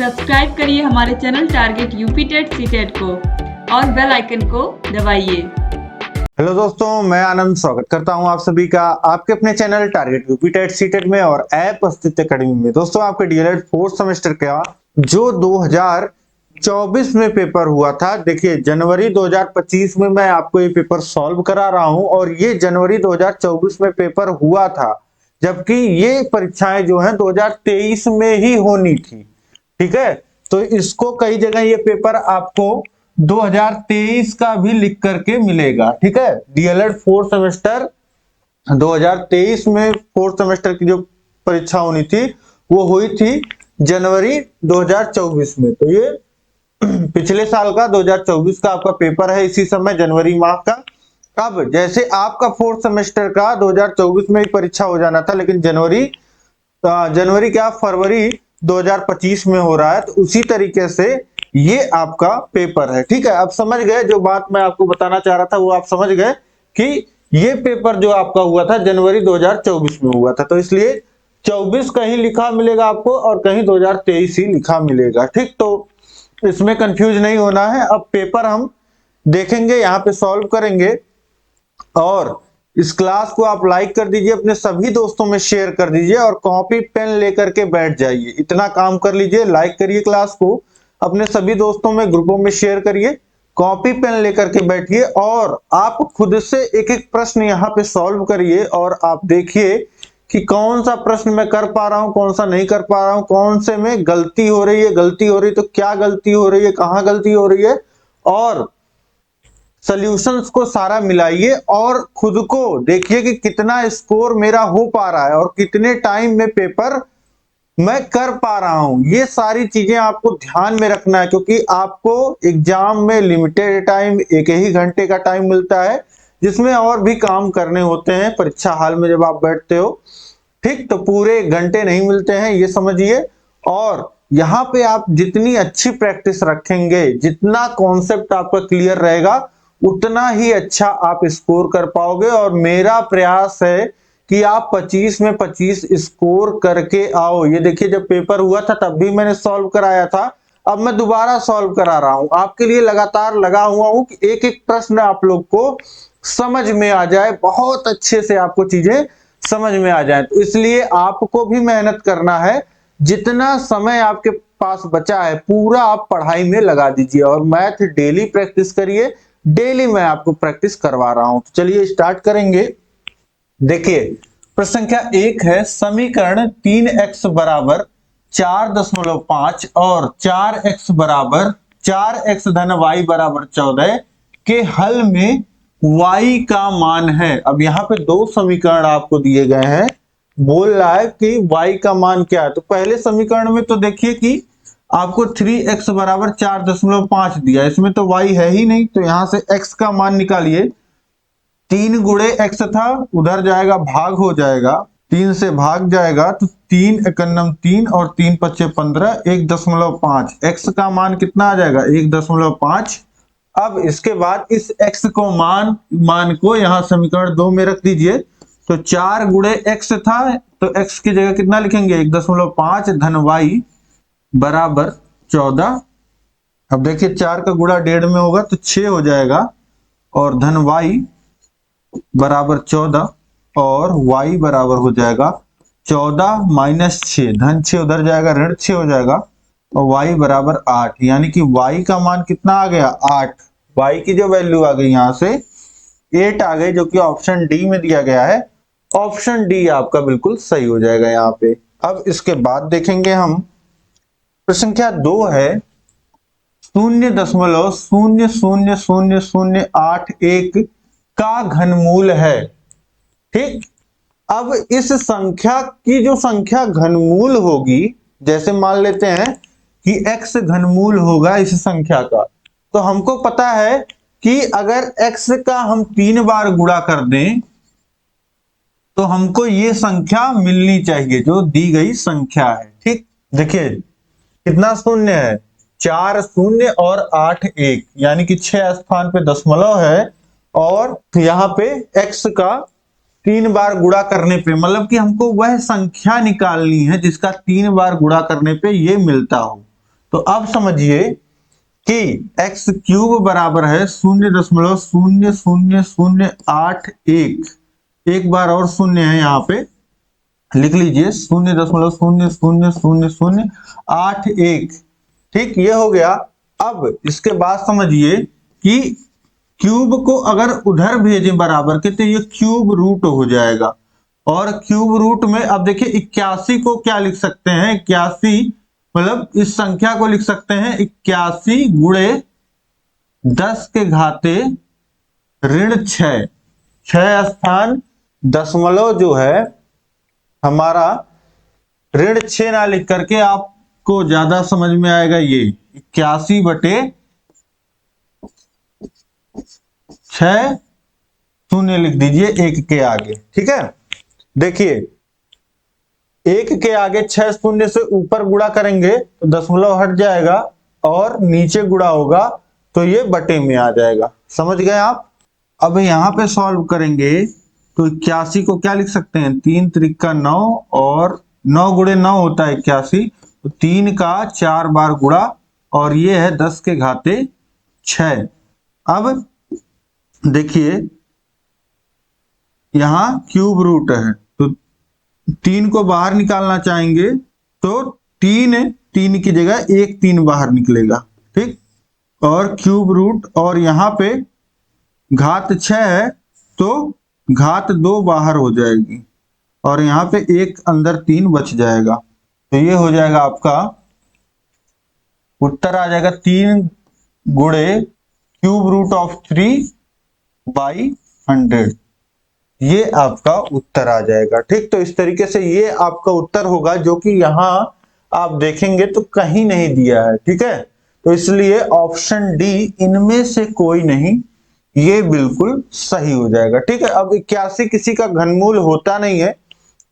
Subscribe करिए हमारे channel target UP TET CTET को और बेल आइकन को दबाइए। हेलो दोस्तों, मैं आनंद स्वागत करता हूं आप सभी का आपके अपने channel target UP TET CTET में और ऐप अस्तित्व एकेडमी में। दोस्तों, आपके डीएलएड फोर्थ सेमेस्टर का जो 2024 में पेपर हुआ था, देखिए जनवरी 2025 में मैं आपको ये पेपर सॉल्व करा रहा हूं और ये जनवरी 2024 में पेपर हुआ था, जबकि ये परीक्षाएं जो है 2023 में ही होनी थी। ठीक है, तो इसको कई जगह ये पेपर आपको 2023 का भी लिख करके मिलेगा। ठीक है, डीएलएड फोर्थ सेमेस्टर 2023 में फोर्थ सेमेस्टर की जो परीक्षा होनी थी वो हुई थी जनवरी 2024 में। तो ये पिछले साल का 2024 का आपका पेपर है, इसी समय जनवरी माह का। अब जैसे आपका फोर्थ सेमेस्टर का 2024 में ही परीक्षा हो जाना था, लेकिन जनवरी क्या फरवरी 2025 में हो रहा है, तो उसी तरीके से ये आपका पेपर है। ठीक है, अब समझ गए जो बात मैं आपको बताना चाह रहा था, वो आप समझ गए कि ये पेपर जो आपका हुआ था जनवरी 2024 में हुआ था, तो इसलिए 24 कहीं लिखा मिलेगा आपको और कहीं 2023 ही लिखा मिलेगा। ठीक, तो इसमें कंफ्यूज नहीं होना है। अब पेपर हम देखेंगे, यहाँ पे सॉल्व करेंगे और इस क्लास को आप लाइक कर दीजिए, अपने सभी दोस्तों में शेयर कर दीजिए और कॉपी पेन लेकर के बैठ जाइए। इतना काम कर लीजिए, लाइक करिए क्लास को, अपने सभी दोस्तों में ग्रुपों में शेयर करिए, कॉपी पेन लेकर के बैठिए और आप खुद से एक एक प्रश्न यहाँ पे सॉल्व करिए और आप देखिए कि कौन सा प्रश्न मैं कर पा रहा हूं, कौन सा नहीं कर पा रहा हूं, कौन से में गलती हो रही है तो क्या गलती हो रही है, कहां गलती हो रही है, और सॉल्यूशंस को सारा मिलाइए और खुद को देखिए कि कितना स्कोर मेरा हो पा रहा है और कितने टाइम में पेपर मैं कर पा रहा हूं। ये सारी चीजें आपको ध्यान में रखना है, क्योंकि आपको एग्जाम में लिमिटेड टाइम, एक ही घंटे का टाइम मिलता है, जिसमें और भी काम करने होते हैं परीक्षा हाल में जब आप बैठते हो। ठीक, तो पूरे घंटे नहीं मिलते हैं, ये समझिए। और यहाँ पे आप जितनी अच्छी प्रैक्टिस रखेंगे, जितना कॉन्सेप्ट आपका क्लियर रहेगा, उतना ही अच्छा आप स्कोर कर पाओगे। और मेरा प्रयास है कि आप 25 में 25 स्कोर करके आओ। ये देखिए, जब पेपर हुआ था तब भी मैंने सॉल्व कराया था, अब मैं दोबारा सॉल्व करा रहा हूं आपके लिए, लगातार लगा हुआ हूं कि एक एक प्रश्न आप लोग को समझ में आ जाए, बहुत अच्छे से आपको चीजें समझ में आ जाए। तो इसलिए आपको भी मेहनत करना है, जितना समय आपके पास बचा है पूरा आप पढ़ाई में लगा दीजिए और मैथ डेली प्रैक्टिस करिए। डेली मैं आपको प्रैक्टिस करवा रहा हूं। तो चलिए स्टार्ट करेंगे। देखिए, प्रश्न संख्या 1 है, समीकरण 3x बराबर 4.5 और 4x बराबर 4x धन y बराबर 14 के हल में y का मान है। अब यहाँ पे दो समीकरण आपको दिए गए हैं, बोल रहा है कि y का मान क्या है। तो पहले समीकरण में तो देखिए कि आपको 3x बराबर 4.5 दिया, इसमें तो y है ही नहीं, तो यहां से x का मान निकालिए। 3 गुणे x था, उधर जाएगा भाग हो जाएगा, 3 से भाग जाएगा तो 3 एकन्नम 3 और 3 पच्चे 15, 1.5 x का मान कितना आ जाएगा 1.5। अब इसके बाद इस x को मान को यहां समीकरण 2 में रख दीजिए। तो 4 गुणे x था, तो x की जगह कितना लिखेंगे 1.5 धन y बराबर 14। अब देखिए 4 का गुणा 1.5 में होगा तो 6 हो जाएगा और धन y बराबर 14 और y बराबर हो जाएगा 14 माइनस 6, धन 6 उधर जाएगा, ऋण 6 हो जाएगा और y बराबर 8। यानी कि y का मान कितना आ गया 8। y की जो वैल्यू आ गई यहां से 8 आ गई, जो कि ऑप्शन डी में दिया गया है। ऑप्शन डी आपका बिल्कुल सही हो जाएगा यहाँ पे। अब इसके बाद देखेंगे हम, प्रश्न संख्या 2 है, 0.000081 का घनमूल है। ठीक, अब इस संख्या की जो संख्या घनमूल होगी, जैसे मान लेते हैं कि x घनमूल होगा इस संख्या का, तो हमको पता है कि अगर x का हम 3 बार गुणा कर दें तो हमको ये संख्या मिलनी चाहिए जो दी गई संख्या है। ठीक, देखिए कितना शून्य है, 4 शून्य और 8 1, यानी कि 6 स्थान पे दशमलव है और यहाँ पे x का 3 बार गुणा करने पे, मतलब कि हमको वह संख्या निकालनी है जिसका 3 बार गुणा करने पे ये मिलता हो। तो अब समझिए कि एक्स क्यूब बराबर है 0.00081। एक बार और शून्य है यहाँ पे लिख लीजिए 0.0000081। ठीक, ये हो गया। अब इसके बाद समझिए कि क्यूब को अगर उधर भेजें बराबर के तो ये क्यूब रूट हो जाएगा। और क्यूब रूट में अब देखिए 81 को क्या लिख सकते हैं, 81 मतलब इस संख्या को लिख सकते हैं 81 गुणे 10 के घाते ऋण 6। 6 स्थान दशमलव जो है हमारा ऋण 6 ना लिख करके आपको ज्यादा समझ में आएगा। ये 81/6 शून्य लिख दीजिए एक के आगे। ठीक है, देखिए एक के आगे 6 शून्य से ऊपर गुणा करेंगे तो दशमलव हट जाएगा और नीचे गुणा होगा तो ये बटे में आ जाएगा। समझ गए आप। अब यहाँ पे सॉल्व करेंगे तो 81 को क्या लिख सकते हैं, 3 त्रिका 9 और 9 गुणे 9 होता है 81, तो 3 का 4 बार गुणा और ये है 10 के घाते 6। अब देखिए यहाँ क्यूब रूट है तो 3 को बाहर निकालना चाहेंगे तो 3 की जगह 1 3 बाहर निकलेगा। ठीक, और क्यूब रूट और यहाँ पे घात 6 है तो घात 2 बाहर हो जाएगी और यहाँ पे 1 अंदर 3 बच जाएगा। तो ये हो जाएगा आपका उत्तर आ जाएगा 3 गुणे क्यूब रूट ऑफ 3/100। ये आपका उत्तर आ जाएगा। ठीक, तो इस तरीके से ये आपका उत्तर होगा जो कि यहाँ आप देखेंगे तो कहीं नहीं दिया है। ठीक है, तो इसलिए ऑप्शन डी इनमें से कोई नहीं, ये बिल्कुल सही हो जाएगा। ठीक है, अब 81 किसी का घनमूल होता नहीं है।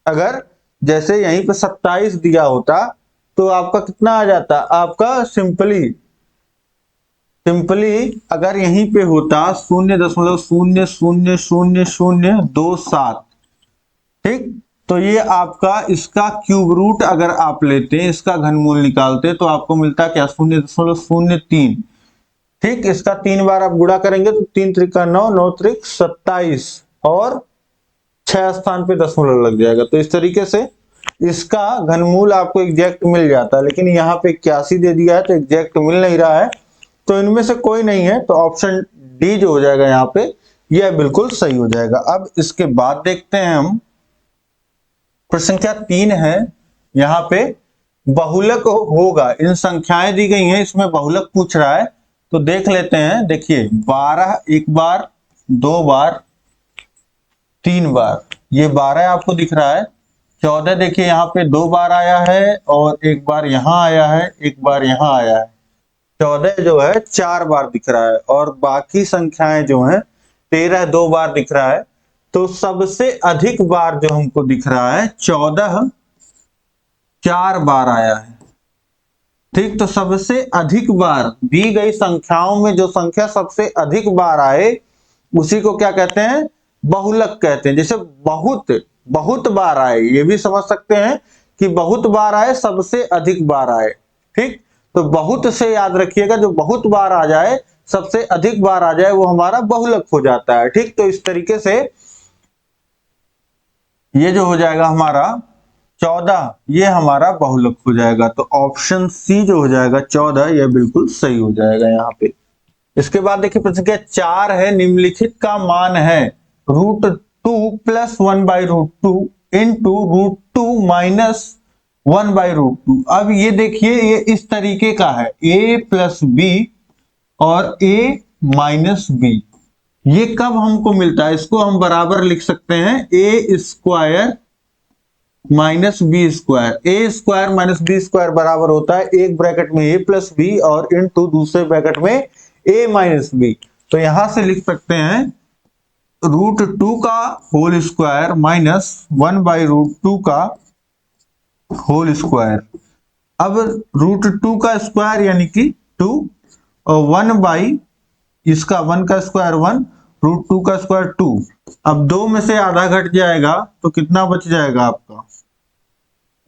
अगर जैसे यहीं पे 27 दिया होता तो आपका कितना आ जाता, आपका सिंपली अगर यहीं पे होता 0.0000027। ठीक, तो ये आपका इसका क्यूब रूट अगर आप लेते हैं, इसका घनमूल निकालते तो आपको मिलता क्या 0.03। ठीक, इसका 3 बार आप गुणा करेंगे तो 3 त्रिका 9, 9 त्रिक 27 और 6 स्थान पे दशमलव लग जाएगा। तो इस तरीके से इसका घनमूल आपको एग्जैक्ट मिल जाता है, लेकिन यहाँ पे 81 दे दिया है तो एग्जैक्ट मिल नहीं रहा है, तो इनमें से कोई नहीं है। तो ऑप्शन डी जो हो जाएगा यहाँ पे यह बिल्कुल सही हो जाएगा। अब इसके बाद देखते हैं हम प्रश्न संख्या 3 है। यहाँ पे बहुलक होगा, इन संख्याएं दी गई हैं, इसमें बहुलक पूछ रहा है तो देख लेते हैं। देखिए 12 एक बार, 2 बार, 3 बार, ये 12 आपको दिख रहा है। 14 देखिए यहाँ पे 2 बार आया है और एक बार यहाँ आया है, एक बार यहाँ आया है। 14 जो है 4 बार दिख रहा है और बाकी संख्याएं जो हैं 13 2 बार दिख रहा है। तो सबसे अधिक बार जो हमको दिख रहा है 14 4 बार आया है। ठीक, तो सबसे अधिक बार दी गई संख्याओं में जो संख्या सबसे अधिक बार आए उसी को क्या कहते हैं, बहुलक कहते हैं। जैसे बहुत बार आए, ये भी समझ सकते हैं कि बहुत बार आए, सबसे अधिक बार आए। ठीक, तो बहुत से याद रखिएगा, जो बहुत बार आ जाए, सबसे अधिक बार आ जाए, वो हमारा बहुलक हो जाता है। ठीक, तो इस तरीके से ये जो हो जाएगा हमारा 14, ये हमारा बहुलक हो जाएगा। तो ऑप्शन सी जो हो जाएगा 14, यह बिल्कुल सही हो जाएगा यहाँ पे। इसके बाद देखिए प्रश्न क्या 4 है, निम्नलिखित का मान है √2 + 1/√2 इंटू √2 - 1/√2। अब ये देखिए ये इस तरीके का है, a + b और a - b। ये कब हमको मिलता है, इसको हम बराबर लिख सकते हैं a² - b²। a² - b² बराबर होता है एक ब्रैकेट में a + b और इंटू दूसरे ब्रैकेट में a - b। तो यहां से लिख सकते हैं √2 का होल स्क्वायर माइनस 1/√2 का होल स्क्वायर। अब √2 का स्क्वायर यानी कि 2 और 1 इसका 1 का स्क्वायर 1, √2 का स्क्वायर 2। अब 2 में से आधा घट जाएगा तो कितना बच जाएगा आपका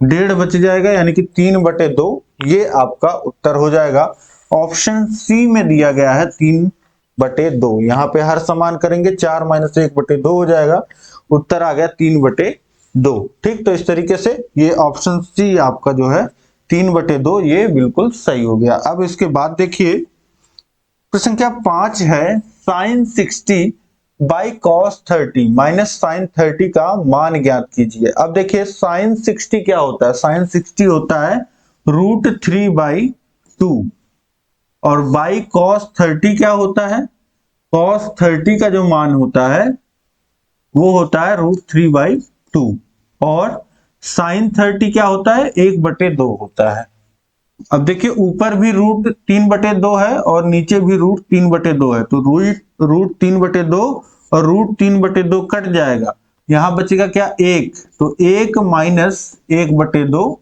डेढ़ बच जाएगा, यानी कि 3/2 ये आपका उत्तर हो जाएगा। ऑप्शन सी में दिया गया है 3/2। यहाँ पे हर समान करेंगे 4 - 1/2 हो जाएगा, उत्तर आ गया 3/2। ठीक, तो इस तरीके से ये ऑप्शन सी आपका जो है 3/2 ये बिल्कुल सही हो गया। अब इसके बाद देखिए प्रश्न संख्या 5 है, sine 60 by cos 30 minus sine 30 का मान ज्ञात कीजिए। अब देखिए साइन 60 क्या होता है, साइन 60 होता है √3/2 और बाई कॉस 30 क्या होता है, कॉस 30 का जो मान होता है वो होता है √3/2 और साइन 30 क्या होता है 1/2 होता है। अब देखिए ऊपर भी √3/2 है और नीचे भी √3/2 है, तो √3/2 और √3/2 कट जाएगा, यहां बचेगा क्या 1, तो 1 - 1/2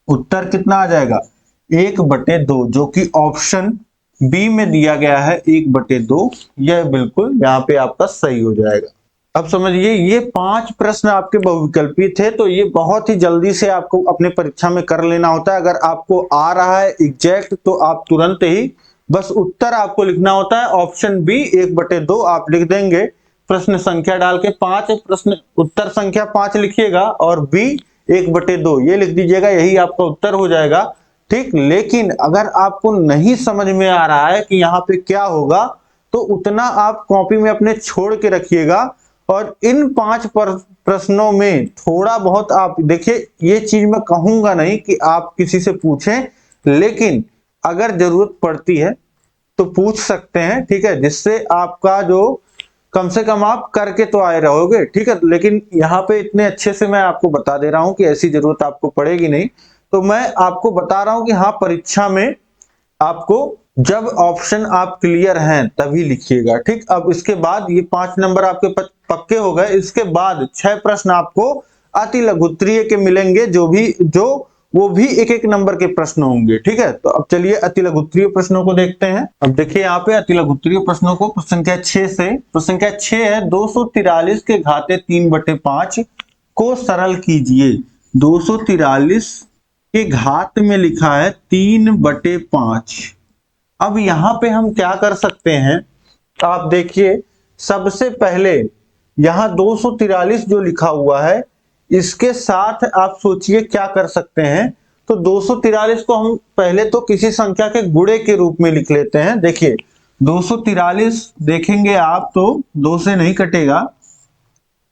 उत्तर कितना आ जाएगा 1/2, जो कि ऑप्शन बी में दिया गया है 1/2। यह बिल्कुल यहाँ पे आपका सही हो जाएगा। अब समझिए ये 5 प्रश्न आपके बहुविकल्पी थे, तो ये बहुत ही जल्दी से आपको अपने परीक्षा में कर लेना होता है। अगर आपको आ रहा है एग्जैक्ट तो आप तुरंत ही बस उत्तर आपको लिखना होता है, ऑप्शन बी 1/2 आप लिख देंगे, प्रश्न संख्या डाल के 5 प्रश्न, उत्तर संख्या 5 लिखिएगा और बी 1/2 ये लिख दीजिएगा, यही आपका उत्तर हो जाएगा। ठीक, लेकिन अगर आपको नहीं समझ में आ रहा है कि यहाँ पे क्या होगा, तो उतना आप कॉपी में अपने छोड़ के रखिएगा और इन 5 प्रश्नों में थोड़ा बहुत आप देखिए, ये चीज मैं कहूंगा नहीं कि आप किसी से पूछें, लेकिन अगर जरूरत पड़ती है तो पूछ सकते हैं, ठीक है, जिससे आपका जो कम से कम आप करके तो आए रहोगे, ठीक है। लेकिन यहाँ पे इतने अच्छे से मैं आपको बता दे रहा हूं कि ऐसी जरूरत आपको पड़ेगी नहीं, तो मैं आपको बता रहा हूं कि हाँ परीक्षा में आपको जब ऑप्शन आप क्लियर हैं तभी लिखिएगा। ठीक, अब इसके बाद ये 5 नंबर आपके पक्के हो गए। इसके बाद 6 प्रश्न आपको अति लघुत्तरीय के मिलेंगे, वो भी एक एक नंबर के प्रश्न होंगे। ठीक है, तो अब चलिए अति लघुत्तरीय प्रश्नों को देखते हैं। अब देखिए यहाँ पे अति लघुत्तरीय प्रश्नों को प्रश्न संख्या 6 से, प्रश्न संख्या 6 है 243 के घाते 3/5 को सरल कीजिए। 243 के घात में लिखा है 3/5। अब यहां पे हम क्या कर सकते हैं, आप देखिए सबसे पहले यहां 243 जो लिखा हुआ है इसके साथ आप सोचिए क्या कर सकते हैं। तो 243 को हम पहले तो किसी संख्या के गुणे के रूप में लिख लेते हैं। देखिए 243 देखेंगे आप तो 2 से नहीं कटेगा,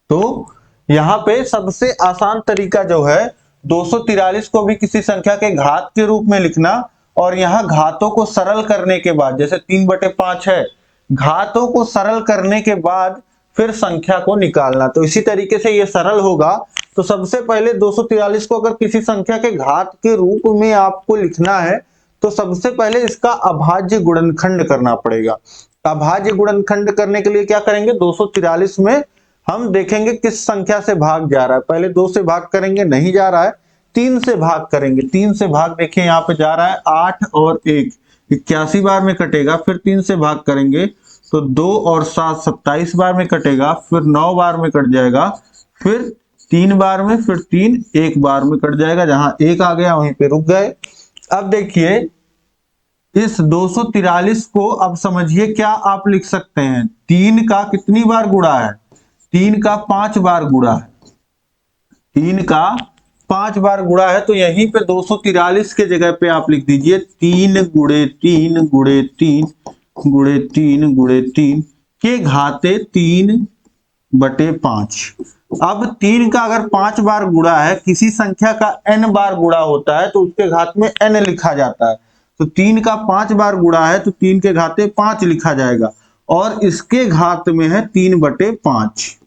तो यहां पे सबसे आसान तरीका जो है 243 को भी किसी संख्या के घात के रूप में लिखना और यहां घातों को सरल करने के बाद, जैसे 3/5 है, घातों को सरल करने के बाद फिर संख्या को निकालना, तो इसी तरीके से ये सरल होगा। तो सबसे पहले 243 को अगर किसी संख्या के घात के रूप में आपको लिखना है तो सबसे पहले इसका अभाज्य गुणनखंड करना पड़ेगा। अभाज्य गुणनखंड करने के लिए क्या करेंगे, 243 में हम देखेंगे किस संख्या से भाग जा रहा है। पहले 2 से भाग करेंगे, नहीं जा रहा है, 3 से भाग करेंगे। 3 से भाग देखिए यहाँ पे जा रहा है 8 और 1 81 बार में कटेगा, फिर 3 से भाग करेंगे तो 2 और 7 27 बार में कटेगा, फिर 9 बार में कट जाएगा, फिर 3 बार में, फिर 3 1 बार में कट जाएगा, जहां 1 आ गया वहीं पे रुक गए। अब देखिए इस 243 को अब समझिए क्या आप लिख सकते हैं, 3 का कितनी बार गुणा है, 3 का 5 बार गुणा है, 3 का 5 बार गुणा है, तो यहीं पे 243 के जगह पे आप लिख दीजिए 3 × 3 × 3 × 3 × 3 के घाते 3/5। अब 3 का अगर 5 बार गुणा है, किसी संख्या का n बार गुणा होता है तो उसके घात में n लिखा जाता है, तो 3 का 5 बार गुणा है तो 3 के घाते 5 लिखा जाएगा और इसके घात में है 3/5।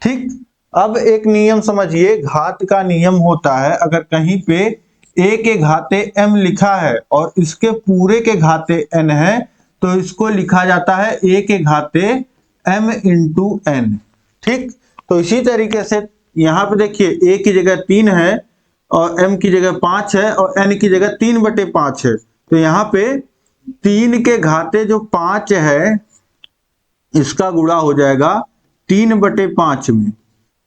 ठीक, अब एक नियम समझिए, घात का नियम होता है अगर कहीं पे a के घाते m लिखा है और इसके पूरे के घाते n है तो इसको लिखा जाता है a के घाते m × n। ठीक, तो इसी तरीके से यहां पे देखिए a की जगह 3 है और m की जगह 5 है और n की जगह 3/5 है, तो यहां पे 3 के घाते जो 5 है इसका गुणा हो जाएगा 3/5 में,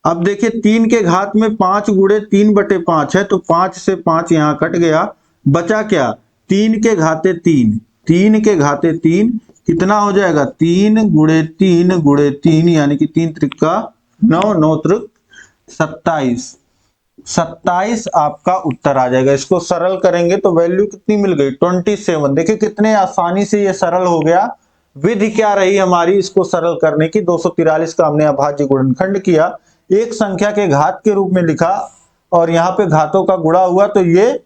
अब देखिए 3 के घात में 5 गुणे 3/5 है, तो 5 से 5 यहाँ कट गया, बचा क्या 3 के घाते 3, 3 के घाते 3 कितना हो जाएगा 3 गुणे 3 गुणे 3 यानी कि 3 त्रिका 9, 9 त्रिक 27, 27 आपका उत्तर आ जाएगा। इसको सरल करेंगे तो वैल्यू कितनी मिल गई 27। देखिए कितने आसानी से ये सरल हो गया। विधि क्या रही हमारी इसको सरल करने की, 243 का हमने अभाज्य गुणनखंड किया, एक संख्या के घात के रूप में लिखा और यहाँ पे घातों का गुणा हुआ तो ये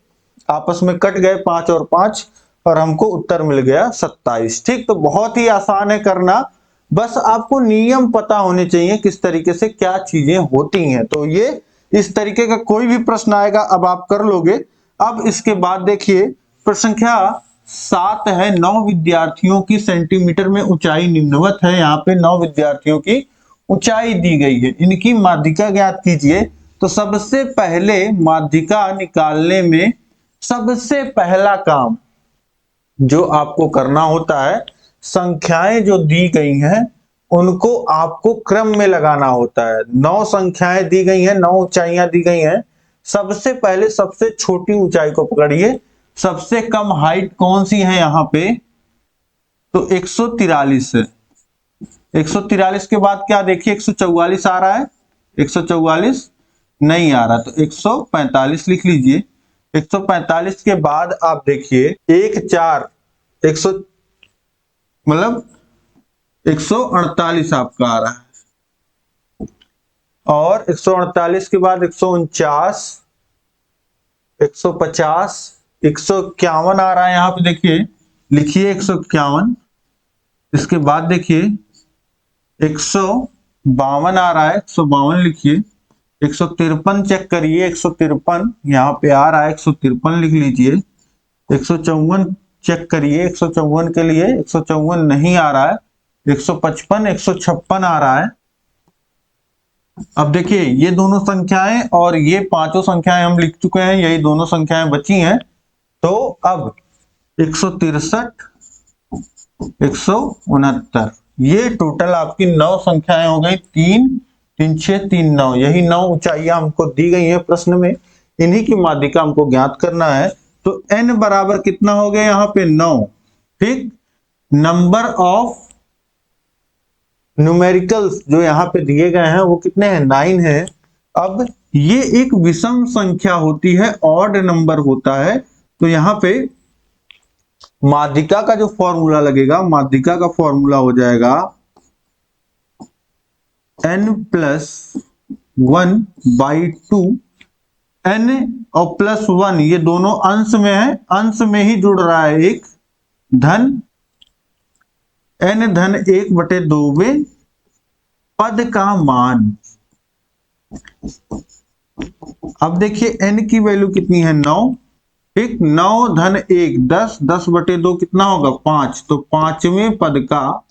आपस में कट गए 5 और 5 और हमको उत्तर मिल गया 27। ठीक, तो बहुत ही आसान है करना, बस आपको नियम पता होने चाहिए किस तरीके से क्या चीजें होती हैं। तो ये इस तरीके का कोई भी प्रश्न आएगा अब आप कर लोगे। अब इसके बाद देखिए प्रश्न संख्या 7 है, 9 विद्यार्थियों की सेंटीमीटर में ऊंचाई निम्नवत है। यहाँ पे 9 विद्यार्थियों की ऊंचाई दी गई है, इनकी माध्यिका ज्ञात कीजिए। तो सबसे पहले माध्यिका निकालने में सबसे पहला काम जो आपको करना होता है, संख्याएं जो दी गई हैं उनको आपको क्रम में लगाना होता है। 9 संख्याएं दी गई हैं, 9 ऊंचाइयां दी गई हैं। सबसे पहले सबसे छोटी ऊंचाई को पकड़िए, सबसे कम हाइट कौन सी है यहाँ पे, तो 143 है। 143 के बाद क्या देखिए 144 आ रहा है, 144 नहीं आ रहा तो 145 लिख लीजिए। 145 के बाद आप देखिए 1 मतलब 148 आपका आ रहा है, और 148 के बाद 149, 150, 151 आ रहा है। यहाँ पे देखिए लिखिए 151। इसके बाद देखिए 152 आ रहा है, 152 लिखिए। 153 चेक करिए, 153 यहाँ पे आ रहा है, 153 लिख लीजिए। 154 चेक करिए, 154 के लिए 154 नहीं आ रहा है, 155, 156 आ रहा है। अब देखिए ये दोनों संख्याएं और ये पांचों संख्याएं हम लिख चुके हैं, यही दोनों संख्याएं बची हैं। तो अब 163, 169, ये टोटल आपकी 9 संख्याएं हो गई। 3 3 6 3 9, यही 9 ऊंचाइयां हमको दी गई है प्रश्न में, इन्हीं की माध्यिका हमको ज्ञात करना है। तो n बराबर कितना हो गया यहाँ पे 9। ठीक, नंबर ऑफ न्यूमेरिकल्स जो यहाँ पे दिए गए हैं वो कितने हैं 9 है। अब ये एक विषम संख्या होती है, ऑड नंबर होता है, तो यहाँ पे माध्यिका का जो फॉर्मूला लगेगा, माध्यिका का फॉर्मूला हो जाएगा n+1/2। n और +1 ये दोनों अंश में है, अंश में ही जुड़ रहा है एक, धन n धन 1/2 पद का मान। अब देखिए n की वैल्यू कितनी है 9। ठीक, 9 धन 1 10, 10/2 कितना होगा 5, तो 5वें पद का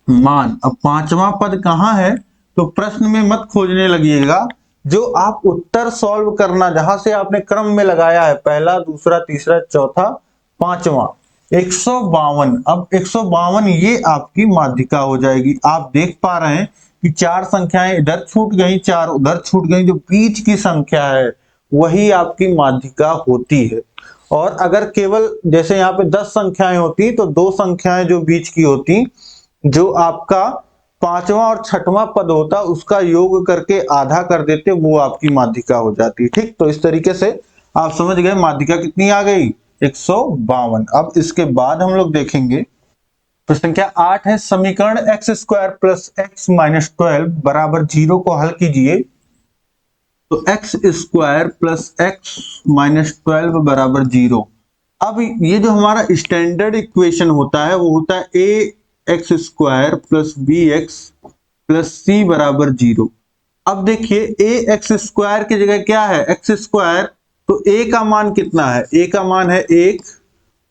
मान। अब 5वां पद कहां है, तो प्रश्न में मत खोजने लगिएगा, जो आप उत्तर सॉल्व करना जहां से आपने क्रम में लगाया है, पहला दूसरा तीसरा चौथा पांचवा, 152। अब 152 ये आपकी माध्यिका हो जाएगी। आप देख पा रहे हैं कि 4 संख्याएं इधर छूट गई, 4 उधर छूट गई, जो बीच की संख्या है वही आपकी माध्यिका होती है। और अगर केवल जैसे यहाँ पे 10 संख्याएं होती तो 2 संख्याएं जो बीच की होती, जो आपका 5वां और 6वां पद होता उसका योग करके आधा कर देते, वो आपकी माध्यिका हो जाती। ठीक, तो इस तरीके से आप समझ गए माध्यिका कितनी आ गई 152। अब इसके बाद हम लोग देखेंगे प्रश्न संख्या 8 है, समीकरण x² + x - 12 बराबर 0 को हल कीजिए। तो x² + x - 12 बराबर 0। अब ये जो हमारा स्टैंडर्ड इक्वेशन होता है वो होता है ax² + bx + c बराबर 0। अब देखिए ax² की जगह क्या है x², तो a का मान कितना है, a का मान है 1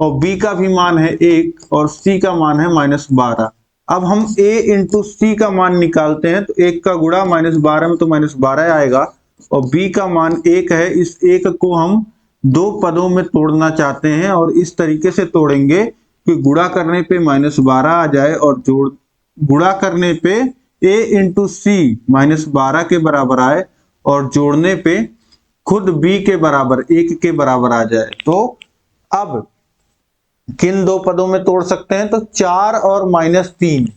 और b का भी मान है 1 और c का मान है -12। अब हम a इंटू c का मान निकालते हैं, तो 1 का गुणा -12 में तो -12 आएगा और b का मान 1 है। इस 1 को हम 2 पदों में तोड़ना चाहते हैं और इस तरीके से तोड़ेंगे कि गुणा करने पे -12 आ जाए और गुणा करने पे a इंटू सी -12 के बराबर आए और जोड़ने पे खुद b के बराबर 1 के बराबर आ जाए, तो अब किन दो पदों में तोड़ सकते हैं? तो 4 और -3।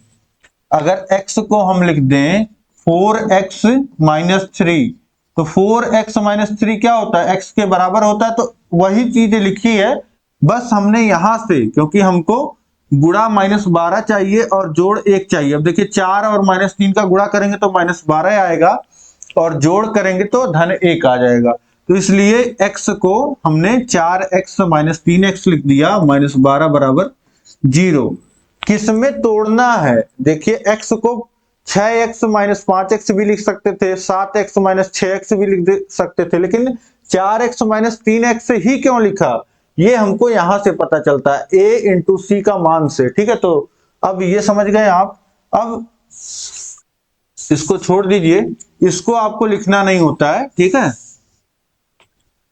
अगर x को हम लिख दें 4x - 3, तो 4x - 3 क्या होता है? x के बराबर होता है। तो वही चीज लिखी है, बस हमने यहां से, क्योंकि हमको गुणा -12 चाहिए और जोड़ 1 चाहिए। अब देखिए 4 और -3 का गुणा करेंगे तो -12 आएगा और जोड़ करेंगे तो -1 आ जाएगा। तो इसलिए x को हमने 4x - 3x लिख दिया, -12 बराबर 0। किस में तोड़ना है? देखिए x को 6x - 5x भी लिख सकते थे, 7x - 6x भी लिख सकते थे, लेकिन 4x - 3x ही क्यों लिखा? ये हमको यहां से पता चलता है a इंटू सी का मान से। ठीक है, तो अब ये समझ गए आप। अब इसको छोड़ दीजिए, इसको आपको लिखना नहीं होता है। ठीक है,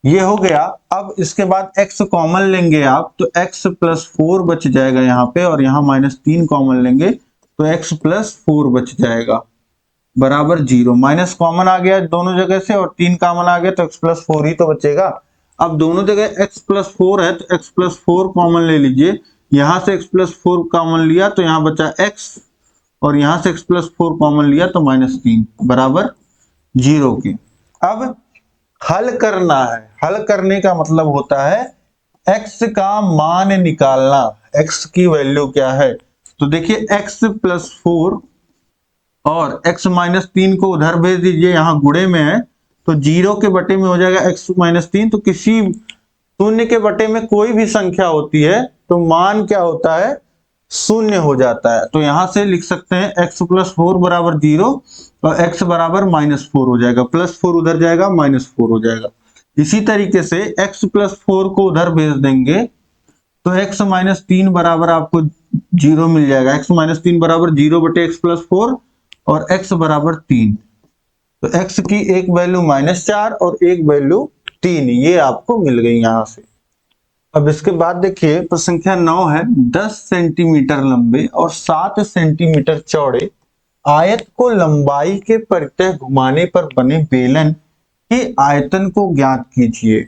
ये हो गया। अब इसके बाद x कॉमन लेंगे आप, तो x + 4 बच जाएगा यहाँ पे, और यहाँ -3 कॉमन लेंगे तो x + 4 बच जाएगा बराबर 0। माइनस कॉमन आ गया दोनों जगह से और 3 कॉमन आ गया, तो x + 4 ही तो बचेगा। अब दोनों जगह x + 4 है, तो x + 4 कॉमन ले लीजिए। यहां से x + 4 कॉमन लिया तो यहाँ बचा x, और यहां से x + 4 कॉमन लिया तो -3 बराबर 0 के। अब हल करना है। हल करने का मतलब होता है x का मान निकालना। x की वैल्यू क्या है? तो देखिए x + 4 और x - 3 को उधर भेज दीजिए, यहां गुणे में है तो 0 के बटे में हो जाएगा x - 3। तो किसी शून्य के बटे में कोई भी संख्या होती है तो मान क्या होता है? शून्य हो जाता है। तो यहां से लिख सकते हैं x + 4 बराबर 0 और x बराबर -4 हो जाएगा। +4 उधर जाएगा, -4 हो जाएगा। इसी तरीके से x + 4 को उधर भेज देंगे तो x - 3 बराबर आपको 0 मिल जाएगा। x - 3 बराबर 0 बटे x + 4 और x बराबर 3। तो x की एक वैल्यू -4 और एक वैल्यू 3, ये आपको मिल गई यहां से। अब इसके बाद देखिए प्रश्न संख्या 9 है, 10 सेंटीमीटर लंबे और 7 सेंटीमीटर चौड़े आयत को लंबाई के परितः घुमाने पर बने बेलन के आयतन को ज्ञात कीजिए।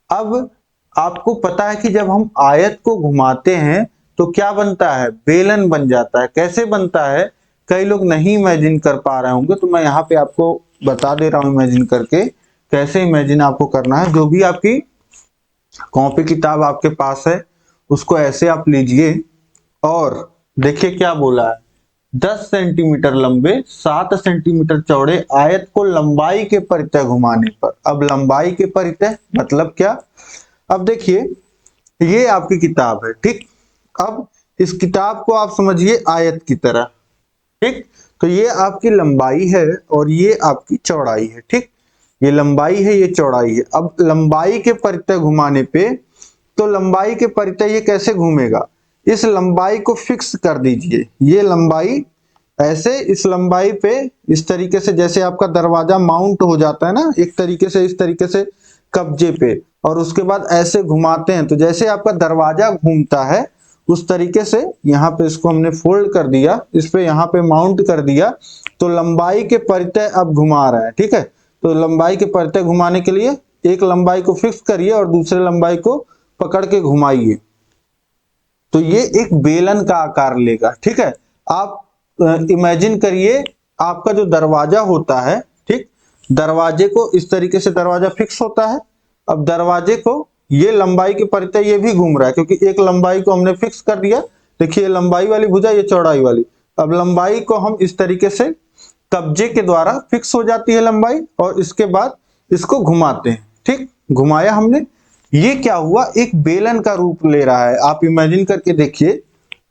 अब आपको पता है कि जब हम आयत को घुमाते हैं तो क्या बनता है? बेलन बन जाता है। कैसे बनता है? कई लोग नहीं इमेजिन कर पा रहे होंगे, तो मैं यहाँ पे आपको बता दे रहा हूँ इमेजिन करके। कैसे इमेजिन आपको करना है? जो भी आपकी कॉपी किताब आपके पास है उसको ऐसे आप लीजिए और देखिए क्या बोला है। 10 सेंटीमीटर लंबे 7 सेंटीमीटर चौड़े आयत को लंबाई के परितः घुमाने पर। अब लंबाई के परितः मतलब क्या? अब देखिए ये आपकी किताब है, ठीक। अब इस किताब को आप समझिए आयत की तरह, ठीक। तो ये आपकी लंबाई है और ये आपकी चौड़ाई है, ठीक। ये लंबाई है, ये चौड़ाई है। अब लंबाई के परितः घुमाने पे, तो लंबाई के परितः ये कैसे घूमेगा? इस लंबाई को फिक्स कर दीजिए। ये लंबाई ऐसे इस लंबाई पे इस तरीके से, जैसे आपका दरवाजा माउंट हो जाता है ना, एक तरीके से इस तरीके से कब्जे पे, और उसके बाद ऐसे घुमाते हैं तो जैसे आपका दरवाजा घूमता है उस तरीके से यहाँ पे इसको हमने फोल्ड कर दिया, इस पे यहाँ पे माउंट कर दिया, तो लंबाई के परितः अब घुमा रहा है, ठीक है। तो लंबाई के परितः घुमाने के लिए एक लंबाई को फिक्स करिए और दूसरे लंबाई को पकड़ के घुमाइए, तो ये एक बेलन का आकार लेगा, ठीक है। आप इमेजिन करिए आपका जो दरवाजा होता है, ठीक, दरवाजे को इस तरीके से दरवाजा फिक्स होता है। अब दरवाजे को ये लंबाई के परितः ये भी घूम रहा है, क्योंकि एक लंबाई को हमने फिक्स कर दिया। देखिए लंबाई वाली भुजा, ये चौड़ाई वाली। अब लंबाई को हम इस तरीके से कब्जे के द्वारा फिक्स हो जाती है लंबाई, और इसके बाद इसको घुमाते हैं, ठीक। घुमाया हमने, ये क्या हुआ? एक बेलन का रूप ले रहा है। आप इमेजिन करके देखिए,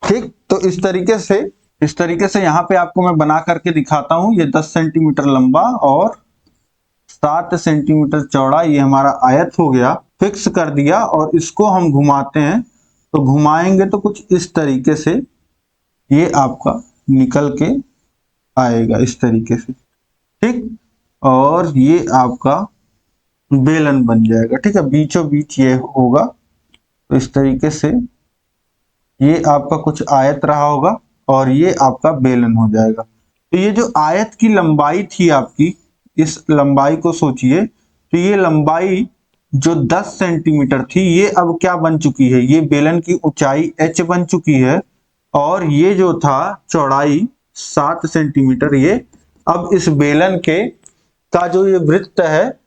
ठीक। तो इस तरीके से यहाँ पे आपको मैं बना करके दिखाता हूं। ये 10 सेंटीमीटर लंबा और 7 सेंटीमीटर चौड़ा ये हमारा आयत हो गया, फिक्स कर दिया, और इसको हम घुमाते हैं तो घुमाएंगे तो कुछ इस तरीके से ये आपका निकल के आएगा, इस तरीके से, ठीक। और ये आपका बेलन बन जाएगा, ठीक है। बीचों बीच ये होगा, तो इस तरीके से ये आपका कुछ आयत रहा होगा और ये आपका बेलन हो जाएगा। तो ये जो आयत की लंबाई थी आपकी, इस लंबाई को सोचिए, तो ये लंबाई जो 10 सेंटीमीटर थी ये अब क्या बन चुकी है, ये बेलन की ऊंचाई h बन चुकी है। और ये जो था चौड़ाई 7 सेंटीमीटर, ये अब इस बेलन के का जो ये वृत्त है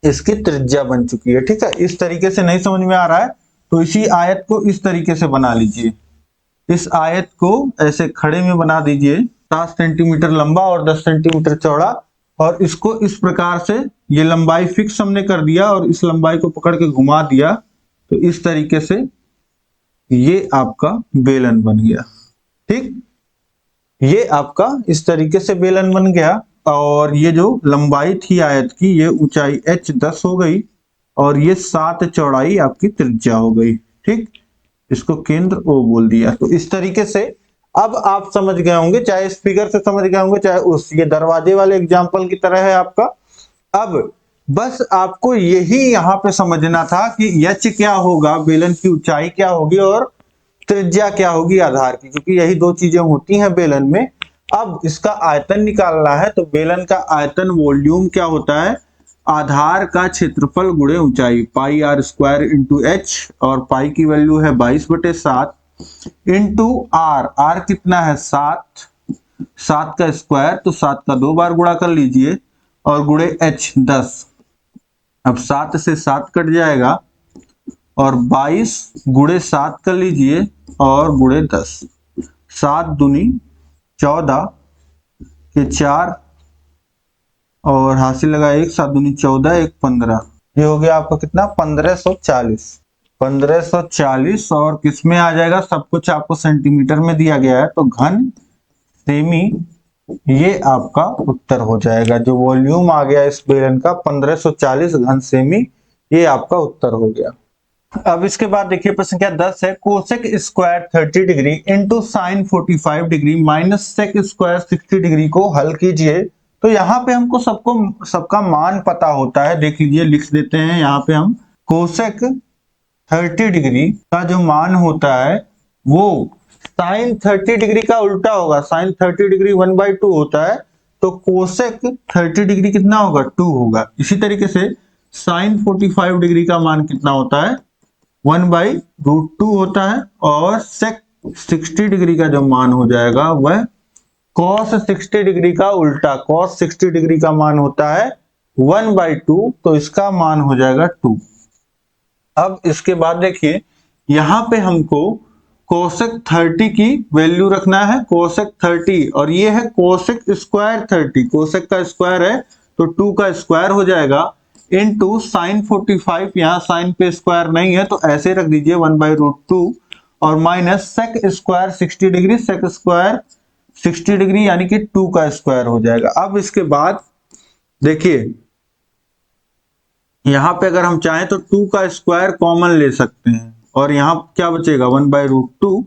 इसकी त्रिज्या बन चुकी है। ठीक है, इस तरीके से नहीं समझ में आ रहा है तो इसी आयत को इस तरीके से बना लीजिए। इस आयत को ऐसे खड़े में बना दीजिए, 7 सेंटीमीटर लंबा और 10 सेंटीमीटर चौड़ा, और इसको इस प्रकार से, ये लंबाई फिक्स हमने कर दिया और इस लंबाई को पकड़ के घुमा दिया, तो इस तरीके से ये आपका बेलन बन गया। ठीक, ये आपका इस तरीके से बेलन बन गया। और ये जो लंबाई थी आयत की, ये ऊंचाई h 10 हो गई और ये 7 चौड़ाई आपकी त्रिज्या हो गई। ठीक, इसको केंद्र O बोल दिया। तो इस तरीके से अब आप समझ गए होंगे, चाहे इस फिगर से समझ गए होंगे, चाहे उस ये दरवाजे वाले एग्जांपल की तरह है आपका। अब बस आपको यही यहाँ पे समझना था कि h क्या होगा, बेलन की ऊंचाई क्या होगी और त्रिज्या क्या होगी आधार की, क्योंकि यही दो चीजें होती हैं बेलन में। अब इसका आयतन निकालना है, तो बेलन का आयतन वॉल्यूम क्या होता है, आधार का क्षेत्रफल गुणे ऊंचाई, पाई आर स्क्वायर इंटू एच, और पाई की वैल्यू है 22/7 इंटू आर, आर कितना है 7, 7 का स्क्वायर तो 7 का 2 बार गुणा कर लीजिए, और गुणे एच 10। अब 7 से 7 कट जाएगा और 22 गुणे 7 कर लीजिए और गुणे 10, 7 दूनी 14 के 4 और हासिल लगा 1, 7 दूनी 14, 1 15, ये हो गया आपका कितना 1540। 1540 और किस में आ जाएगा, सब कुछ आपको सेंटीमीटर में दिया गया है, तो घन सेमी ये आपका उत्तर हो जाएगा। जो वॉल्यूम आ गया इस बेलन का 1540 घन सेमी, ये आपका उत्तर हो गया। अब इसके बाद देखिए प्रश्न क्या 10 है, cosec square 30 degree into sine 45 degree minus sec square 60 degree को हल कीजिए। तो यहाँ पे हमको सबका मान पता होता है, देख लीजिए, लिख देते हैं यहाँ पे हम, कोसेक 30 डिग्री का जो मान होता है वो साइन 30 डिग्री का उल्टा होगा। साइन 30 डिग्री 1/2 होता है, तो कोसेक 30 डिग्री कितना होगा, 2 होगा। इसी तरीके से साइन 45 डिग्री का मान कितना होता है, 1/√2 होता है, और सेक 60 डिग्री का जो मान हो जाएगा वह कॉस 60 डिग्री का उल्टा, कॉस 60 डिग्री का मान होता है 1/2, तो इसका मान हो जाएगा 2। अब इसके बाद देखिए यहां पे हमको कोसेक 30 की वैल्यू रखना है, कोसेक 30, और ये है कोसेक स्क्वायर 30, कोसेक का स्क्वायर है तो 2 का स्क्वायर हो जाएगा, इनटू साइन 45, यहाँ साइन पे स्क्वायर नहीं है तो ऐसे रख दीजिए 1/√2, और minus sec square 60 degree, sec square 60 degree यानी कि 2 का स्क्वायर हो जाएगा। अब इसके बाद देखिए यहां पे अगर हम चाहें तो 2 का स्क्वायर कॉमन ले सकते हैं, और यहां क्या बचेगा 1/√2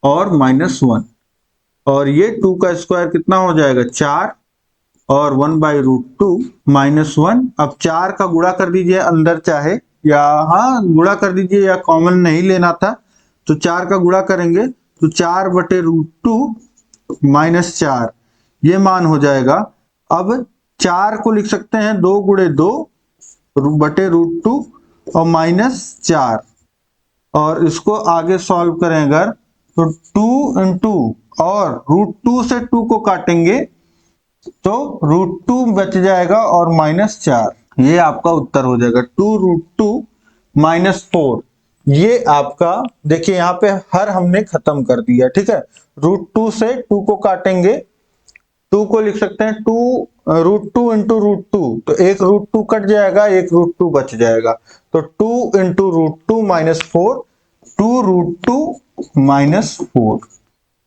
और -1, और ये 2 का स्क्वायर कितना हो जाएगा 4, और 1/√2 -1। अब 4 का गुणा कर दीजिए अंदर, चाहे या हाँ गुणा कर दीजिए, या कॉमन नहीं लेना था तो 4 का गुणा करेंगे तो 4/√2 -4, ये मान हो जाएगा। अब 4 को लिख सकते हैं 2 गुणे 2 √2 और -4, और इसको आगे सॉल्व करें अगर तो 2 इंटू, और √2 से 2 को काटेंगे तो √2 बच जाएगा और -4, ये आपका उत्तर हो जाएगा 2√2 -4। ये आपका देखिए यहाँ पे हर हमने खत्म कर दिया। ठीक है, √2 से 2 को काटेंगे, 2 को लिख सकते हैं 2√2 इंटू √2, तो एक √2 कट जाएगा, एक √2 बच जाएगा, तो 2 इंटू √2 -4, 2√2 -4,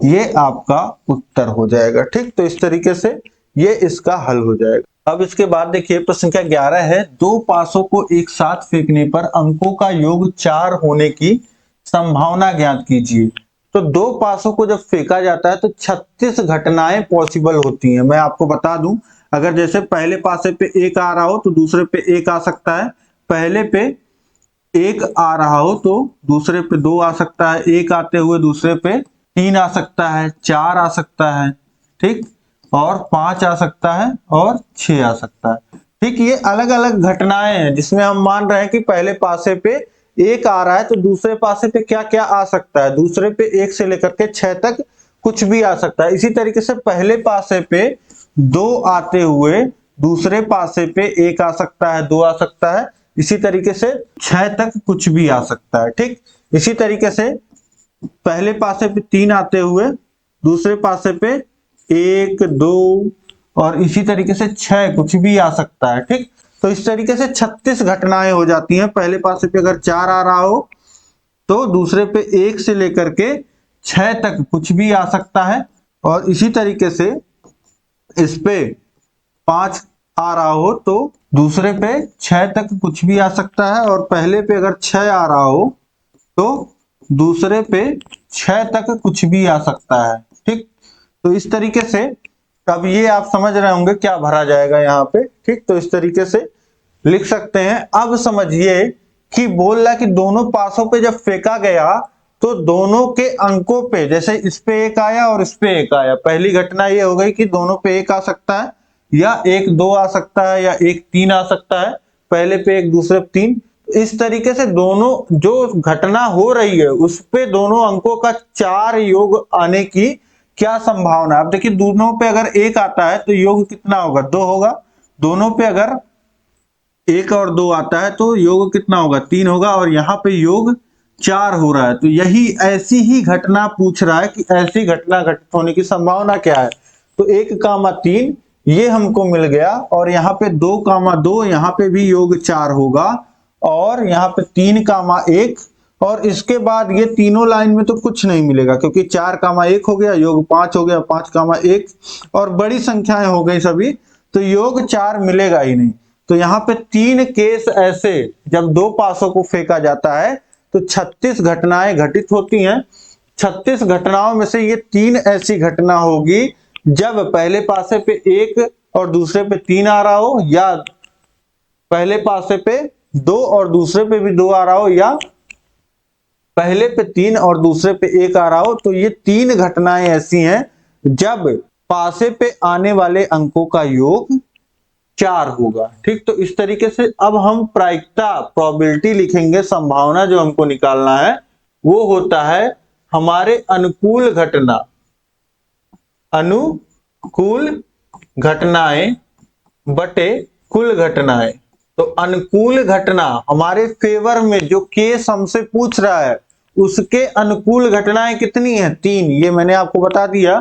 ये आपका उत्तर हो जाएगा। ठीक, तो इस तरीके से ये इसका हल हो जाएगा। अब इसके बाद देखिए प्रश्न संख्या 11 है, दो पासों को एक साथ फेंकने पर अंकों का योग 4 होने की संभावना ज्ञात कीजिए। तो दो पासों को जब फेंका जाता है तो 36 घटनाएं पॉसिबल होती हैं। मैं आपको बता दूं, अगर जैसे पहले पासे पे 1 आ रहा हो तो दूसरे पे 1 आ सकता है, पहले पे 1 आ रहा हो तो दूसरे पे 2 आ सकता है, 1 आते हुए दूसरे पे 3 आ सकता है, 4 आ सकता है। ठीक, और 5 आ सकता है और 6 आ सकता है। ठीक, ये अलग अलग घटनाएं हैं जिसमें हम मान रहे हैं कि पहले पासे पे 1 आ रहा है तो दूसरे पासे पे क्या क्या आ सकता है, दूसरे पे 1 से लेकर के 6 तक कुछ भी आ सकता है। इसी तरीके से पहले पासे पे 2 आते हुए दूसरे पासे पे 1 आ सकता है, 2 आ सकता है, इसी तरीके से 6 तक कुछ भी आ सकता है। ठीक, इसी तरीके से पहले पासे पे 3 आते हुए दूसरे पासे पे 1, 2 और इसी तरीके से 6 कुछ भी आ सकता है। ठीक, तो इस तरीके से 36 घटनाएं हो जाती हैं। पहले पासे पे अगर 4 आ रहा हो तो दूसरे पे 1 से लेकर के 6 तक कुछ भी आ सकता है, और इसी तरीके से इस पे 5 आ रहा हो तो दूसरे पे 6 तक कुछ भी आ सकता है, और पहले पे अगर 6 आ रहा हो तो दूसरे पे 6 तक कुछ भी आ सकता है। ठीक, तो इस तरीके से अब ये आप समझ रहे होंगे क्या भरा जाएगा यहाँ पे। ठीक, तो इस तरीके से लिख सकते हैं। अब समझिए कि बोल रहा है कि दोनों पासों पे जब फेंका गया तो दोनों के अंकों पे, जैसे इस पे 1 आया और इस पे 1 आया, पहली घटना ये हो गई कि दोनों पे 1 आ सकता है, या 1 2 आ सकता है, या 1 3 आ सकता है, पहले पे 1 दूसरे पे 3। इस तरीके से दोनों जो घटना हो रही है उस पे दोनों अंकों का 4 योग आने की क्या संभावना है। अब देखिए दोनों पे अगर 1 आता है तो योग कितना होगा, 2 होगा। दोनों पे अगर 1 और 2 आता है तो योग कितना होगा, 3 होगा, और यहाँ पे योग 4 हो रहा है। तो यही ऐसी ही घटना पूछ रहा है कि ऐसी घटना घटित होने की संभावना क्या है। तो 1, 3 ये हमको मिल गया, और यहाँ पे 2, 2 यहाँ पे भी योग 4 होगा, और यहाँ पे 3, 1, और इसके बाद ये तीनों लाइन में तो कुछ नहीं मिलेगा क्योंकि 4, 1 हो गया, योग 5 हो गया, 5, 1 और बड़ी संख्याएं हो गई सभी, तो योग 4 मिलेगा ही नहीं। तो यहाँ पे 3 केस ऐसे जब दो पासों को फेंका जाता है तो 36 घटनाएं घटित होती हैं। 36 घटनाओं में से ये 3 ऐसी घटना होगी जब पहले पासे पे 1 और दूसरे पे 3 आ रहा हो, या पहले पासे पे 2 और दूसरे पे भी 2 आ रहा हो, या पहले पे 3 और दूसरे पे 1 आ रहा हो। तो ये 3 घटनाएं ऐसी हैं जब पासे पे आने वाले अंकों का योग 4 होगा। ठीक, तो इस तरीके से अब हम प्रायिकता प्रोबेबिलिटी लिखेंगे। संभावना जो हमको निकालना है वो होता है हमारे अनुकूल घटनाएं बटे कुल घटनाएं। तो अनुकूल घटना हमारे फेवर में जो केस हमसे पूछ रहा है उसके अनुकूल घटनाएं कितनी है, 3, ये मैंने आपको बता दिया।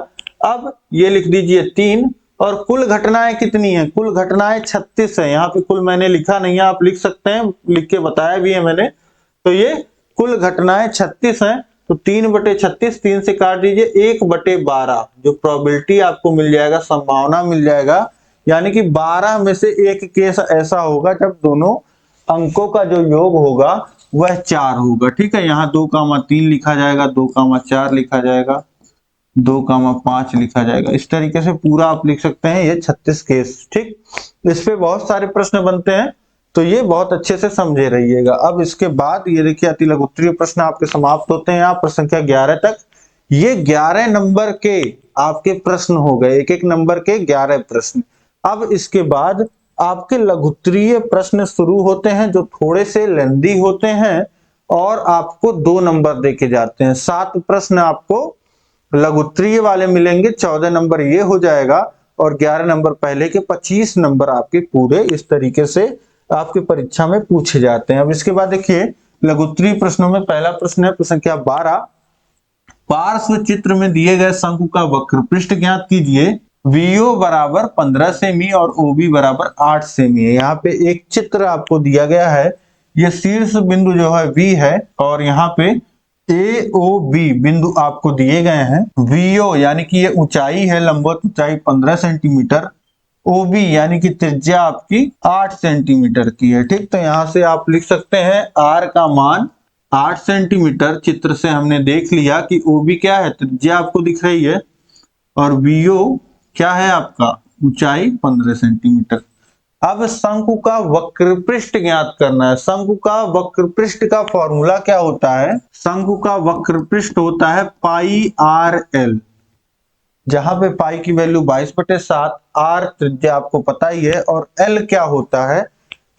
अब ये लिख दीजिए 3, और कुल घटनाएं कितनी है, कुल घटनाएं 36 है। यहाँ पे कुल मैंने लिखा नहीं है, आप लिख सकते हैं, लिख के बताया भी है मैंने। तो ये कुल घटनाएं 36 है, तो 3/36, 3 से काट दीजिए, 1/12 जो प्रोबेबिलिटी आपको मिल जाएगा, संभावना मिल जाएगा, यानी कि 12 में से एक केस ऐसा होगा जब दोनों अंकों का जो योग होगा वह 4 होगा। ठीक है, यहाँ 2, 3 लिखा जाएगा, 2, 4 लिखा जाएगा, 2, 5 लिखा जाएगा। इस तरीके से पूरा आप लिख सकते हैं ये 36 केस। ठीक, इस पे बहुत सारे प्रश्न बनते हैं, तो ये बहुत अच्छे से समझे रहिएगा। अब इसके बाद ये देखिए अति लघु उत्तरीय प्रश्न आपके समाप्त होते हैं यहाँ प्रश्न संख्या 11 तक। ये 11 नंबर के आपके प्रश्न हो गए, एक एक नंबर के 11 प्रश्न। अब इसके बाद आपके लघुत्तरीय प्रश्न शुरू होते हैं जो थोड़े से लेंदी होते हैं, और आपको 2 नंबर देके जाते हैं। 7 प्रश्न आपको लघुत्तरीय वाले मिलेंगे, 14 नंबर ये हो जाएगा, और 11 नंबर पहले के, 25 नंबर आपके पूरे इस तरीके से आपकी परीक्षा में पूछे जाते हैं। अब इसके बाद देखिए लघुत्तरीय प्रश्नों में पहला प्रश्न है प्रश्न संख्या 12। पार्श्व चित्र में दिए गए शंकु का वक्र पृष्ठ ज्ञात कीजिए। VO बराबर 15 सेमी और OB बराबर 8 सेमी है। यहाँ पे एक चित्र आपको दिया गया है, ये शीर्ष बिंदु जो है V है, और यहाँ पे AOB बिंदु आपको दिए गए हैं। VO यानी कि ये ऊंचाई है, लंबवत ऊंचाई 15 सेंटीमीटर, OB यानी कि त्रिज्या आपकी 8 सेंटीमीटर की है। ठीक, तो यहां से आप लिख सकते हैं R का मान 8 सेंटीमीटर। चित्र से हमने देख लिया कि OB क्या है, त्रिज्या आपको दिख रही है, और VO क्या है आपका, ऊंचाई 15 सेंटीमीटर। अब शंकु का वक्र पृष्ठ ज्ञात करना है। शंकु का वक्र पृष्ठ का फॉर्मूला क्या होता है, शंकु का वक्र पृष्ठ होता है पाई RL। जहां पे पाई की वैल्यू 22/7, आर त्रिज्या आपको पता ही है, और एल क्या होता है,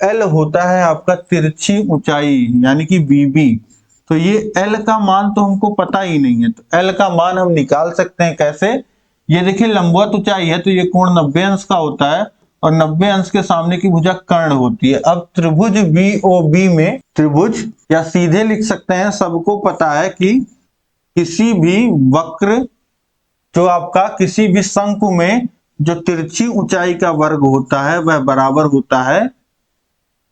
एल होता है आपका तिरछी ऊंचाई यानी कि बीबी। तो ये एल का मान तो हमको पता ही नहीं है, तो एल का मान हम निकाल सकते हैं कैसे। ये देखिए लंबवत ऊंचाई है तो ये कोण 90 अंश का होता है, और 90 अंश के सामने की भुजा कर्ण होती है। अब त्रिभुज बीओबी में, त्रिभुज या सीधे लिख सकते हैं, सबको पता है कि किसी भी वक्र, जो आपका किसी भी शंकु में जो तिरछी ऊंचाई का वर्ग होता है वह बराबर होता है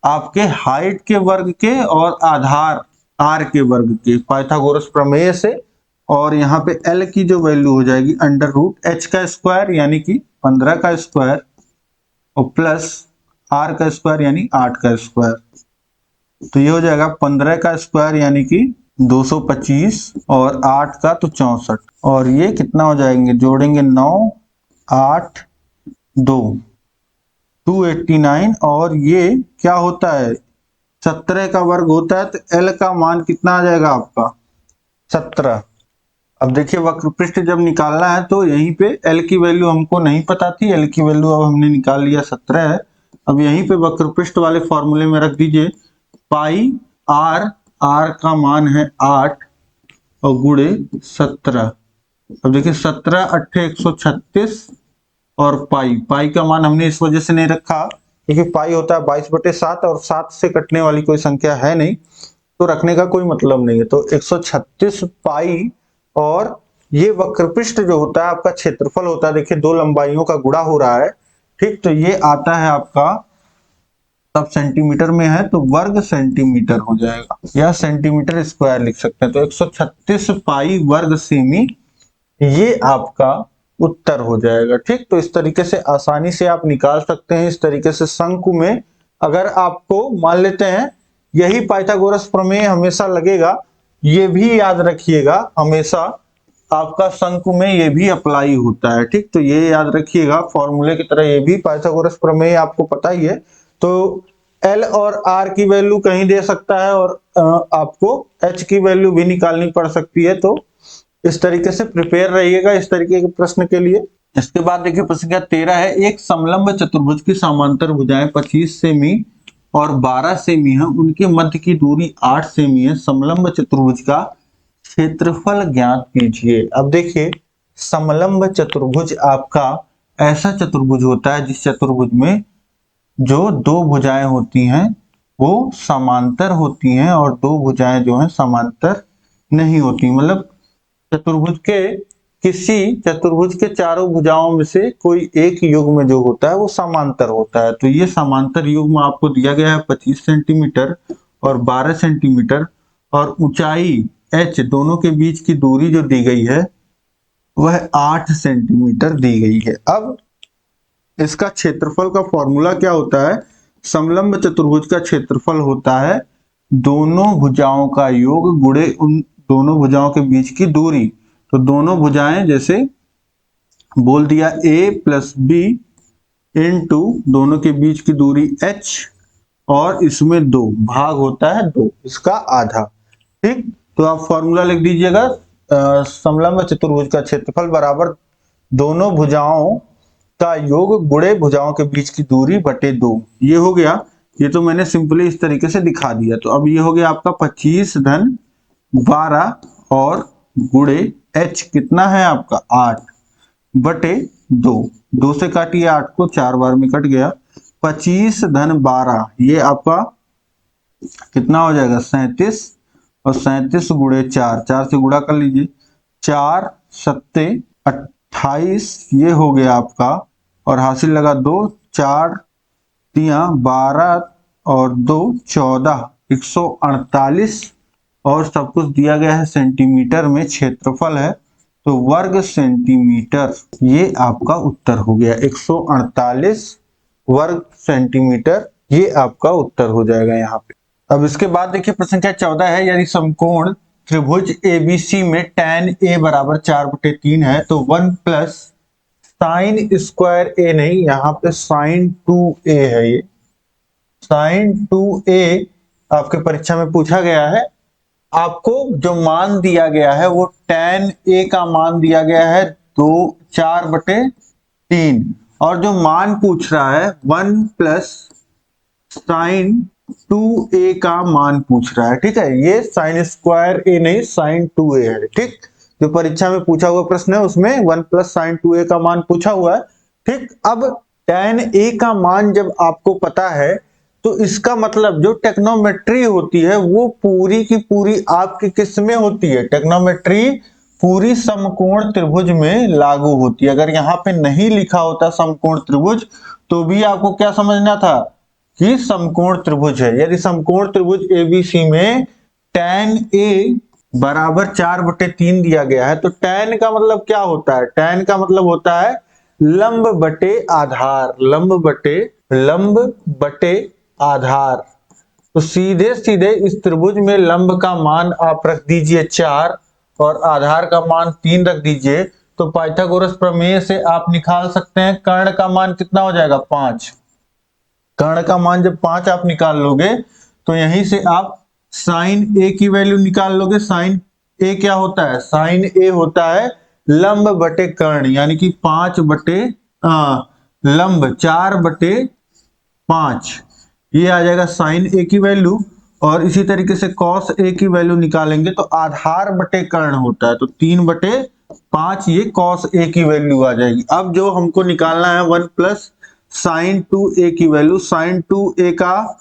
आपके हाइट के वर्ग के और आधार आर के वर्ग के, पाइथागोरस प्रमेय से। और यहाँ पे एल की जो वैल्यू हो जाएगी अंडर रूट एच का स्क्वायर यानी कि 15 का स्क्वायर, और प्लस आर का स्क्वायर यानी 8 का स्क्वायर। तो ये हो जाएगा 15 का स्क्वायर यानी कि 225, और 8 का तो 64, और ये कितना हो जाएंगे, जोड़ेंगे 9 8 2 289, और ये क्या होता है 17 का वर्ग होता है, तो एल का मान कितना आ जाएगा आपका 17। अब देखिए वक्र पृष्ठ जब निकालना है तो यहीं पे एल की वैल्यू हमको नहीं पता थी, एल की वैल्यू अब हमने निकाल लिया 17 है। अब यहीं पे वक्र पृष्ठ वाले फॉर्मूले में रख दीजिए पाई आर, आर का मान है 8 और गुणे 17। अब देखिए 17 8 136, और पाई, पाई का मान हमने इस वजह से नहीं रखा क्योंकि पाई होता है 22/7 और 7 से कटने वाली कोई संख्या है नहीं, तो रखने का कोई मतलब नहीं है। तो 136 पाई, और ये वक्रपृष्ठ जो होता है आपका क्षेत्रफल होता है, देखिए दो लंबाइयों का गुणा हो रहा है, ठीक। तो ये आता है आपका, तब सेंटीमीटर में है तो वर्ग सेंटीमीटर हो जाएगा, या सेंटीमीटर स्क्वायर लिख सकते हैं। तो 136 पाई वर्ग सेमी ये आपका उत्तर हो जाएगा, ठीक। तो इस तरीके से आसानी से आप निकाल सकते हैं। इस तरीके से शंकु में अगर आपको मान लेते हैं यही पाइथागोरस प्रमेय हमेशा लगेगा, ये भी याद रखिएगा, हमेशा आपका शंकु में ये भी अप्लाई होता है, ठीक। तो ये याद रखिएगा फॉर्मूले की तरह, ये भी पाइथागोरस प्रमेय आपको पता ही है। तो एल और आर की वैल्यू कहीं दे सकता है, और आपको एच की वैल्यू भी निकालनी पड़ सकती है। तो इस तरीके से प्रिपेयर रहिएगा इस तरीके के प्रश्न के लिए। इसके बाद देखिए प्रश्न संख्या 13 है, एक समलंब चतुर्भुज की समांतर भुजाएं 25 सेमी और 12 सेमी है, उनके मध्य की दूरी 8 सेमी है, समलंब चतुर्भुज का क्षेत्रफल ज्ञात कीजिए। अब देखिए समलंब चतुर्भुज आपका ऐसा चतुर्भुज होता है जिस चतुर्भुज में जो दो भुजाएं होती हैं वो समांतर होती हैं, और दो भुजाएं जो हैं समांतर नहीं होती। मतलब चतुर्भुज के चतुर्भुज के चारों भुजाओं में से कोई एक युग्म जो होता है वो समांतर होता है। तो ये समांतर युग्म आपको दिया गया है 25 सेंटीमीटर और 12 सेंटीमीटर, और ऊंचाई h दोनों के बीच की दूरी जो दी गई है वह 8 सेंटीमीटर दी गई है। अब इसका क्षेत्रफल का फॉर्मूला क्या होता है, समलंब चतुर्भुज का क्षेत्रफल होता है दोनों भुजाओं का योग गुणे उन दोनों भुजाओं के बीच की दूरी। तो दोनों भुजाएं जैसे बोल दिया a प्लस बी इंटू दोनों के बीच की दूरी h, और इसमें 2 भाग होता है 2, इसका आधा, ठीक। तो आप फॉर्मूला लिख दीजिएगा समलंब चतुर्भुज का क्षेत्रफल बराबर दोनों भुजाओं का योग गुणे भुजाओं के बीच की दूरी बटे 2। ये हो गया, ये तो मैंने सिंपली इस तरीके से दिखा दिया। तो अब ये हो गया आपका 25 धन 12 और गुणे h कितना है आपका 8 बटे 2, 2 से काटिए 8 को, 4 बार में कट गया। 25 धन 12 ये आपका कितना हो जाएगा 37, और 37 गुणे 4, 4 से गुणा कर लीजिए, 4 सत्ते 28, ये हो गया आपका, और हासिल लगा 2, 4 तिया 12 और 2 14, 148, और सब कुछ दिया गया है सेंटीमीटर में, क्षेत्रफल है तो वर्ग सेंटीमीटर, ये आपका उत्तर हो गया 148 वर्ग सेंटीमीटर, ये आपका उत्तर हो जाएगा यहाँ पे। अब इसके बाद देखिए प्रश्न संख्या 14 है, यदि समकोण त्रिभुज ABC में tan A बराबर 4/3 है तो 1 प्लस साइन स्क्वायर A, नहीं यहाँ पे साइन 2A है, ये साइन 2A आपके परीक्षा में पूछा गया है। आपको जो मान दिया गया है वो tan A का मान दिया गया है 4/3 और जो मान पूछ रहा है 1 प्लस साइन 2a का मान पूछ रहा है। ठीक है, ये साइन स्क्वायर ए नहीं साइन 2a है। ठीक, जो परीक्षा में पूछा हुआ प्रश्न है उसमें 1 प्लस साइन 2a का मान पूछा हुआ है। ठीक, अब tan a का मान जब आपको पता है तो इसका मतलब जो टेक्नोमेट्री होती है वो पूरी की पूरी आपकी किस में होती है, टेक्नोमेट्री पूरी समकोण त्रिभुज में लागू होती है। अगर यहाँ पे नहीं लिखा होता समकोण त्रिभुज तो भी आपको क्या समझना था कि समकोण त्रिभुज है। यदि समकोण त्रिभुज एबीसी में tan a बराबर 4/3 दिया गया है तो tan का मतलब क्या होता है, tan का मतलब होता है लंब बटे आधार, लंब बटे आधार। तो सीधे सीधे इस त्रिभुज में लंब का मान आप रख दीजिए 4 और आधार का मान 3 रख दीजिए। तो पाइथागोरस प्रमेय से आप निकाल सकते हैं कर्ण का मान कितना हो जाएगा 5। कर्ण का मान जब 5 आप निकाल लोगे तो यहीं से आप साइन ए की वैल्यू निकाल लोगे। साइन ए क्या होता है, साइन ए होता है लंब बटे कर्ण, यानी कि 5 बटे लंब 4/5, ये आ जाएगा साइन ए की वैल्यू। और इसी तरीके से कॉस ए की वैल्यू निकालेंगे तो आधार बटे कर्ण होता है तो 3/5, ये कॉस ए की वैल्यू आ जाएगी। अब जो हमको निकालना है 1 प्लस साइन 2a की वैल्यू, साइन 2a का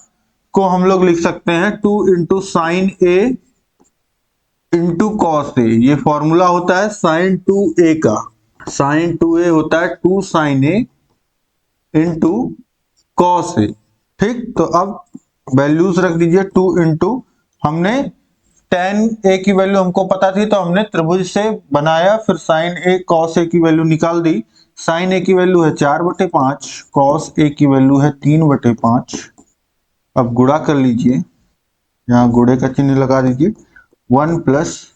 को हम लोग लिख सकते हैं 2 into sine A into cos A, ये फॉर्मूला होता है साइन 2a का। साइन 2a होता है 2 sign A into cos A. ठीक, तो अब वैल्यूज रख दीजिए 2 इंटू, हमने tan a की वैल्यू हमको पता थी तो हमने त्रिभुज से बनाया, फिर साइन ए कॉस ए की वैल्यू निकाल दी। साइन ए की वैल्यू है 4/5, कॉस ए की वैल्यू है 3/5। अब गुणा कर लीजिए, यहाँ गुणे का चिन्ह लगा दीजिए। 1 प्लस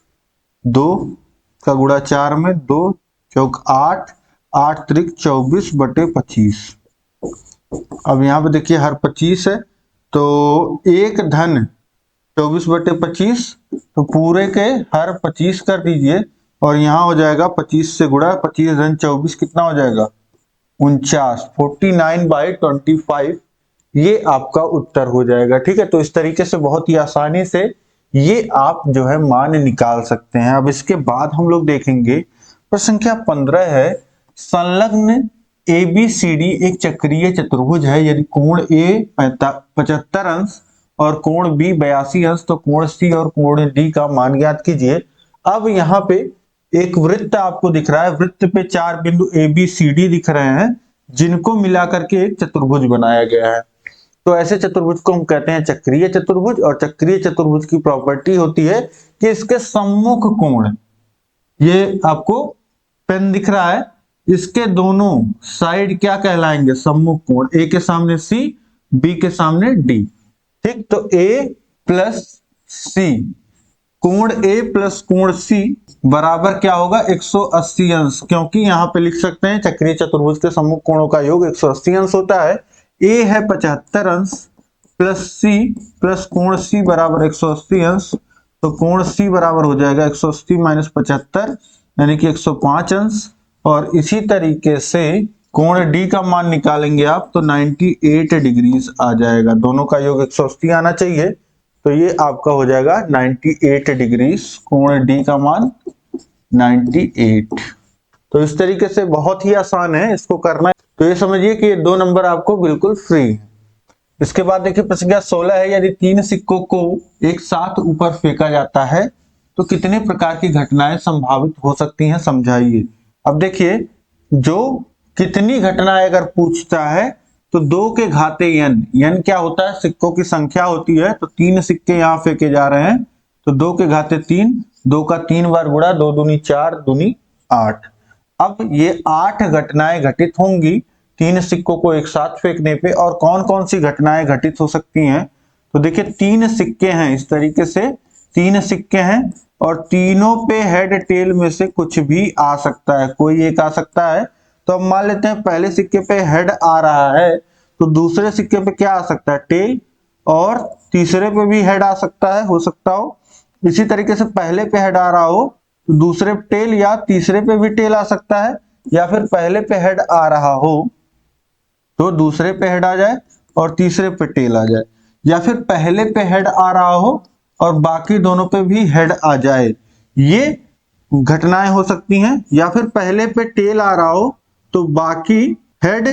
2 का गुणा 4 में 2 चौक 8, 8 त्रिक 24/25। अब यहाँ पे देखिए हर 25 है तो 1 धन 24/25, तो पूरे के हर 25 कर दीजिए और यहाँ हो जाएगा 25 से गुणा, 25 धन 24 कितना हो जाएगा 49, 49/25, ये आपका उत्तर हो जाएगा। ठीक है, तो इस तरीके से बहुत ही आसानी से ये आप जो है मान निकाल सकते हैं। अब इसके बाद हम लोग देखेंगे प्रश्न संख्या 15 है, संलग्न ABCD एक चक्रीय चतुर्भुज है, यदि कोण A 75 अंश और कोण B 82 अंश तो कोण C और कोण D का मान ज्ञात कीजिए। अब यहाँ पे एक वृत्त आपको दिख रहा है, वृत्त पे 4 बिंदु ABCD दिख रहे हैं जिनको मिलाकर के एक चतुर्भुज बनाया गया है। तो ऐसे चतुर्भुज को हम कहते हैं चक्रीय चतुर्भुज। और चक्रीय चतुर्भुज की प्रॉपर्टी होती है कि इसके सम्मुख कोण, ये आपको पेन दिख रहा है, इसके दोनों साइड क्या कहलाएंगे, सम्मुख कोण। ए के सामने C, B के सामने D। ठीक, तो A प्लस C, कोण A प्लस कोण C बराबर क्या होगा 180 अंश, क्योंकि यहां पे लिख सकते हैं चक्रीय चतुर्भुज के सम्मुख कोणों का योग 180 अंश होता है। A है 75 अंश प्लस C प्लस कोण C बराबर 180 अंश, तो कोण C बराबर हो जाएगा 180 माइनस 75 यानी कि 105 अंश। और इसी तरीके से कोण D का मान निकालेंगे आप तो 98 डिग्रीज आ जाएगा, दोनों का योग 180 आना चाहिए, तो ये आपका हो जाएगा 98 डिग्रीज, कोण D का मान 98। तो इस तरीके से बहुत ही आसान है इसको करना। तो ये समझिए कि ये 2 नंबर आपको बिल्कुल फ्री है। इसके बाद देखिए प्रश्न संख्या 16 है, यदि 3 सिक्कों को एक साथ ऊपर फेंका जाता है तो कितने प्रकार की घटनाएं संभावित हो सकती हैं, समझाइए। अब देखिए जो कितनी घटनाएं अगर पूछता है तो 2 के घाते n क्या होता है, सिक्कों की संख्या होती है। तो 3 सिक्के यहाँ फेंके जा रहे हैं तो 2 के घाते 3, 2 का 3 बार गुणा, 2 दूनी 4, दूनी 8। अब ये 8 घटनाएं घटित होंगी 3 सिक्कों को एक साथ फेंकने पे। और कौन कौन सी घटनाएं घटित हो सकती हैं, तो देखिए 3 सिक्के हैं, इस तरीके से 3 सिक्के हैं और तीनों पे हेड टेल में से कुछ भी आ सकता है, कोई एक आ सकता है। तो अब मान लेते हैं पहले सिक्के पे हेड आ रहा है तो दूसरे सिक्के पे क्या आ सकता है, टेल, और तीसरे पे भी हेड आ सकता है, हो सकता हो। इसी तरीके से पहले पे हेड आ रहा हो तो दूसरे पे टेल या तीसरे पे भी टेल आ सकता है, या फिर पहले पे हेड आ रहा हो तो दूसरे पे हेड आ जाए और तीसरे पे टेल आ जाए, या फिर पहले पे हेड आ रहा हो और बाकी दोनों पे भी हेड आ जाए। ये घटनाएं हो सकती हैं। या फिर पहले पे टेल आ रहा हो तो बाकी हेड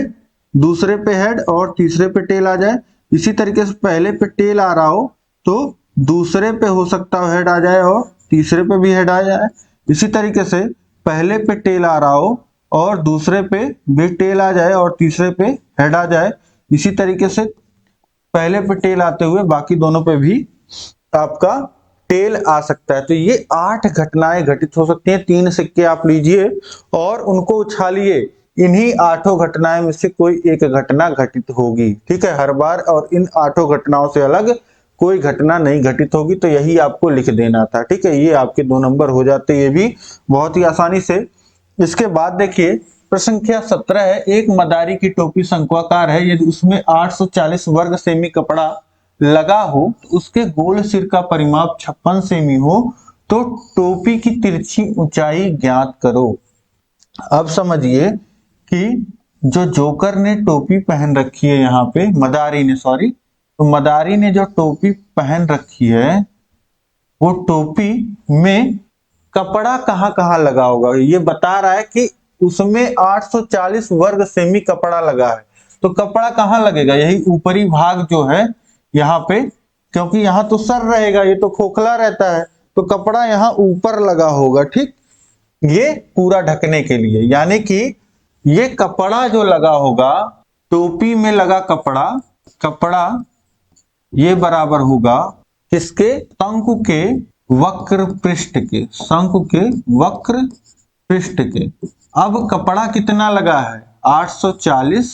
दूसरे पे हेड और तीसरे पे टेल आ जाए। इसी तरीके से पहले पे टेल आ रहा हो तो दूसरे पे हो सकता है हेड आ जाए और तीसरे पे भी हेड आ जाए। इसी तरीके से पहले पे टेल आ रहा हो और दूसरे पे भी टेल आ जाए और तीसरे पे हेड आ जाए। इसी तरीके से पहले पे टेल आते हुए बाकी दोनों पे भी आपका टेल आ सकता है। तो ये 8 घटनाएं घटित हो सकती हैं। 3 सिक्के आप लीजिए और उनको उछालिए, इन्हीं 8 घटनाएं में से कोई एक घटना घटित होगी, ठीक है, हर बार। और इन 8 घटनाओं से अलग कोई घटना नहीं घटित होगी। तो यही आपको लिख देना था, ठीक है। ये आपके 2 नंबर हो जाते, ये भी बहुत ही आसानी से। इसके बाद देखिए प्रश्न संख्या 17 है, एक मदारी की टोपी शंक्वाकार है, यदि उसमें 840 वर्ग सेमी कपड़ा लगा हो तो उसके गोल सिर का परिमाप 56 सेमी हो, तो टोपी की तिरछी ऊंचाई ज्ञात करो। अब समझिए कि जो जोकर ने टोपी पहन रखी है, यहाँ पे मदारी ने, सॉरी, तो मदारी ने जो टोपी पहन रखी है वो टोपी में कपड़ा कहां कहां लगा होगा। ये बता रहा है कि उसमें 840 वर्ग सेमी कपड़ा लगा है, तो कपड़ा कहां लगेगा, यही ऊपरी भाग जो है यहाँ पे, क्योंकि यहाँ तो सर रहेगा, ये तो खोखला रहता है, तो कपड़ा यहाँ ऊपर लगा होगा, ठीक, ये पूरा ढकने के लिए। यानी कि ये कपड़ा जो लगा होगा, टोपी में लगा कपड़ा, कपड़ा ये बराबर होगा किसके, शंकु के वक्र पृष्ठ के, शंकु के वक्र पृष्ठ के। अब कपड़ा कितना लगा है, 840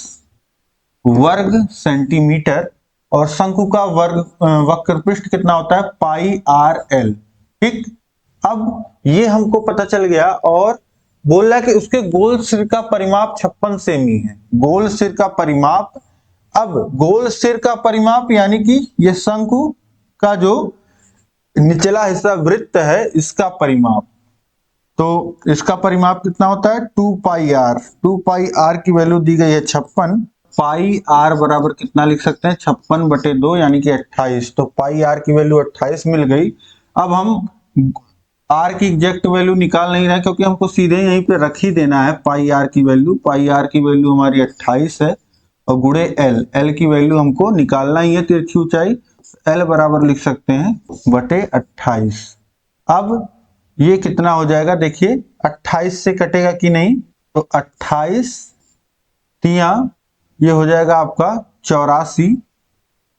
वर्ग सेंटीमीटर, और शंकु का वर्ग वक्र पृष्ठ कितना होता है, पाई आर एल, ठीक। अब ये हमको पता चल गया, और बोल रहा है कि उसके गोल सिर का परिमाप 56 सेमी है, गोल सिर का परिमाप। अब गोल सिर का परिमाप यानी कि ये शंकु का जो निचला हिस्सा वृत्त है, इसका परिमाप, तो इसका परिमाप कितना होता है, 2 पाई आर। 2 पाई आर की वैल्यू दी गई है 56, पाई आर बराबर कितना लिख सकते हैं, 56/2 यानी कि 28। तो पाई आर की वैल्यू 28 मिल गई। अब हम आर की एग्जैक्ट वैल्यू निकाल नहीं रहे, क्योंकि हमको सीधे यहीं पे रख ही देना है पाई आर की वैल्यू। पाई आर की वैल्यू हमारी 28 है, और गुणे एल, एल की वैल्यू हमको निकालना ही है, तिरछी ऊंचाई, एल बराबर लिख सकते हैं बटे 28। अब ये कितना हो जाएगा, देखिए 28 से कटेगा कि नहीं, तो 28 तिया ये हो जाएगा आपका 84,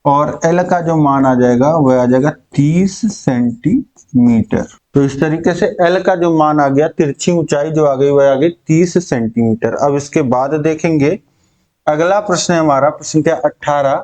और एल का जो मान आ जाएगा वह आ जाएगा 30 सेंटीमीटर। तो इस तरीके से एल का जो मान आ गया, तिरछी ऊंचाई जो आ गई वह आ गई 30 सेंटीमीटर। अब इसके बाद देखेंगे अगला प्रश्न है हमारा, प्रश्न संख्या 18।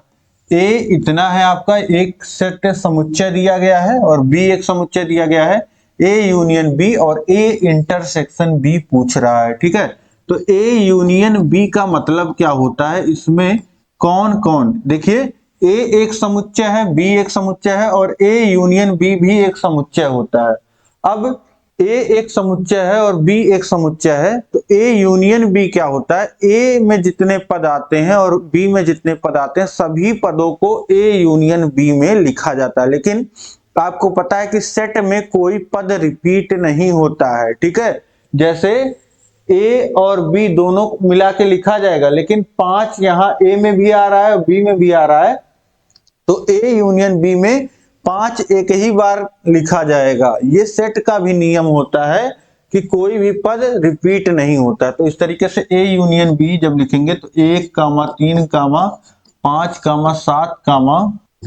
ए इतना है आपका, एक सेट समुच्चय दिया गया है और बी एक समुच्चय दिया गया है, ए यूनियन बी और ए इंटरसेक्शन बी पूछ रहा है, ठीक है। तो ए यूनियन बी का मतलब क्या होता है, इसमें कौन कौन, देखिए ए एक समुच्चय है, बी एक समुच्चय है, और ए यूनियन बी भी एक समुच्चय होता है। अब ए एक समुच्चय है और बी एक समुच्चय है, तो ए यूनियन बी क्या होता है, ए में जितने पद आते हैं और बी में जितने पद आते हैं, सभी पदों को ए यूनियन बी में लिखा जाता है। लेकिन आपको पता है कि सेट में कोई पद रिपीट नहीं होता है, ठीक है। जैसे ए और बी दोनों मिला के लिखा जाएगा, लेकिन 5 यहाँ ए में भी आ रहा है और बी में भी आ रहा है, तो ए यूनियन बी में 5 एक ही बार लिखा जाएगा। ये सेट का भी नियम होता है कि कोई भी पद रिपीट नहीं होता। तो इस तरीके से ए यूनियन बी जब लिखेंगे तो 1, 3, 5, 7,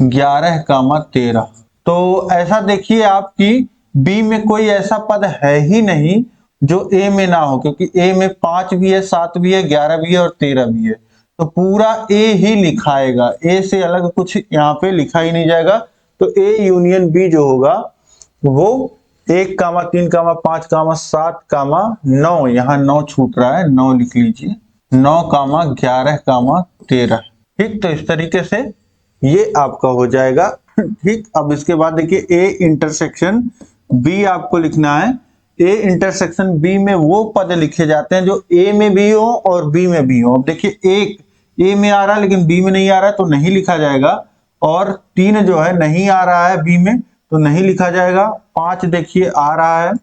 11, 13। तो ऐसा देखिए आपकी बी में कोई ऐसा पद है ही नहीं जो ए में ना हो, क्योंकि ए में 5 भी है, 7 भी है, 11 भी है और 13 भी है, तो पूरा ए ही लिखाएगा, ए से अलग कुछ यहाँ पे लिखा ही नहीं जाएगा। तो ए यूनियन बी जो होगा वो 1, 3, 5, 7, 9, यहाँ 9 छूट रहा है, 9 लिख लीजिए, 9, 11, 13, ठीक। तो इस तरीके से ये आपका हो जाएगा, ठीक। अब इसके बाद देखिए ए इंटरसेक्शन बी आपको लिखना है, ए इंटरसेक्शन बी में वो पद लिखे जाते हैं जो ए में भी हो और बी में भी हो। अब देखिए एक ए में आ रहा है लेकिन बी में नहीं आ रहा है तो नहीं लिखा जाएगा, और 3 जो है नहीं आ रहा है बी में तो नहीं लिखा जाएगा। 5 देखिए आ रहा है,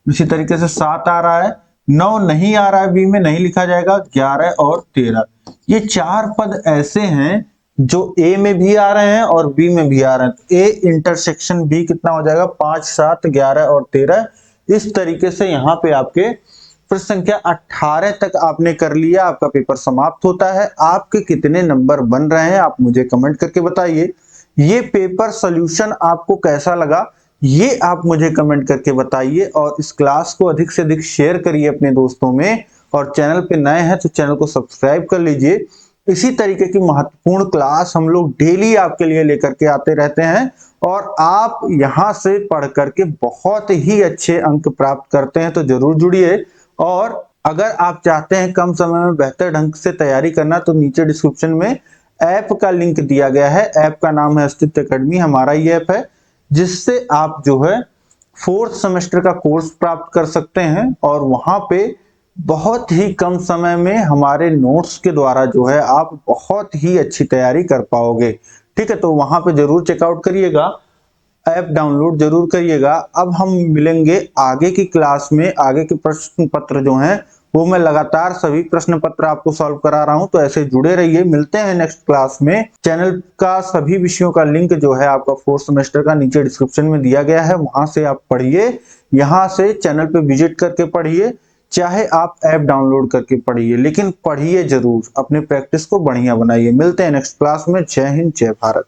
इसी तरीके से 7 आ रहा है, 9 नहीं आ रहा है बी में नहीं लिखा जाएगा, 11 और 13 ये 4 पद ऐसे हैं जो ए में भी आ रहे हैं और बी में भी आ रहे हैं। तो ए इंटरसेक्शन बी कितना हो जाएगा 5, 7, 11 और 13। इस तरीके से यहाँ पे आपके प्रश्न संख्या 18 तक आपने कर लिया, आपका पेपर समाप्त होता है। आपके कितने नंबर बन रहे हैं आप मुझे कमेंट करके बताइए। ये पेपर सॉल्यूशन आपको कैसा लगा ये आप मुझे कमेंट करके बताइए, और इस क्लास को अधिक से अधिक शेयर करिए अपने दोस्तों में, और चैनल पे नए हैं तो चैनल को सब्सक्राइब कर लीजिए। इसी तरीके की महत्वपूर्ण क्लास हम लोग डेली आपके लिए लेकर के आते रहते हैं, और आप यहां से पढ़ करके बहुत ही अच्छे अंक प्राप्त करते हैं। तो जरूर जुड़िए, और अगर आप चाहते हैं कम समय में बेहतर ढंग से तैयारी करना तो नीचे डिस्क्रिप्शन में ऐप का लिंक दिया गया है। ऐप का नाम है अस्तित्व एकेडमी, हमारा ही ऐप है जिससे आप जो है 4th सेमेस्टर का कोर्स प्राप्त कर सकते हैं, और वहां पे बहुत ही कम समय में हमारे नोट्स के द्वारा जो है आप बहुत ही अच्छी तैयारी कर पाओगे। ठीक है, तो वहां पे जरूर चेकआउट करिएगा, ऐप डाउनलोड जरूर करिएगा। अब हम मिलेंगे आगे की क्लास में। आगे के प्रश्न पत्र जो हैं वो मैं लगातार सभी प्रश्न पत्र आपको सॉल्व करा रहा हूं, तो ऐसे जुड़े रहिए। मिलते हैं नेक्स्ट क्लास में। चैनल का सभी विषयों का लिंक जो है आपका 4th सेमेस्टर का नीचे डिस्क्रिप्शन में दिया गया है, वहां से आप पढ़िए। यहां से चैनल पे विजिट करके पढ़िए, चाहे आप ऐप डाउनलोड करके पढ़िए, लेकिन पढ़िए जरूर, अपने प्रैक्टिस को बढ़िया बनाइए। मिलते हैं नेक्स्ट क्लास में। जय हिंद, जय भारत।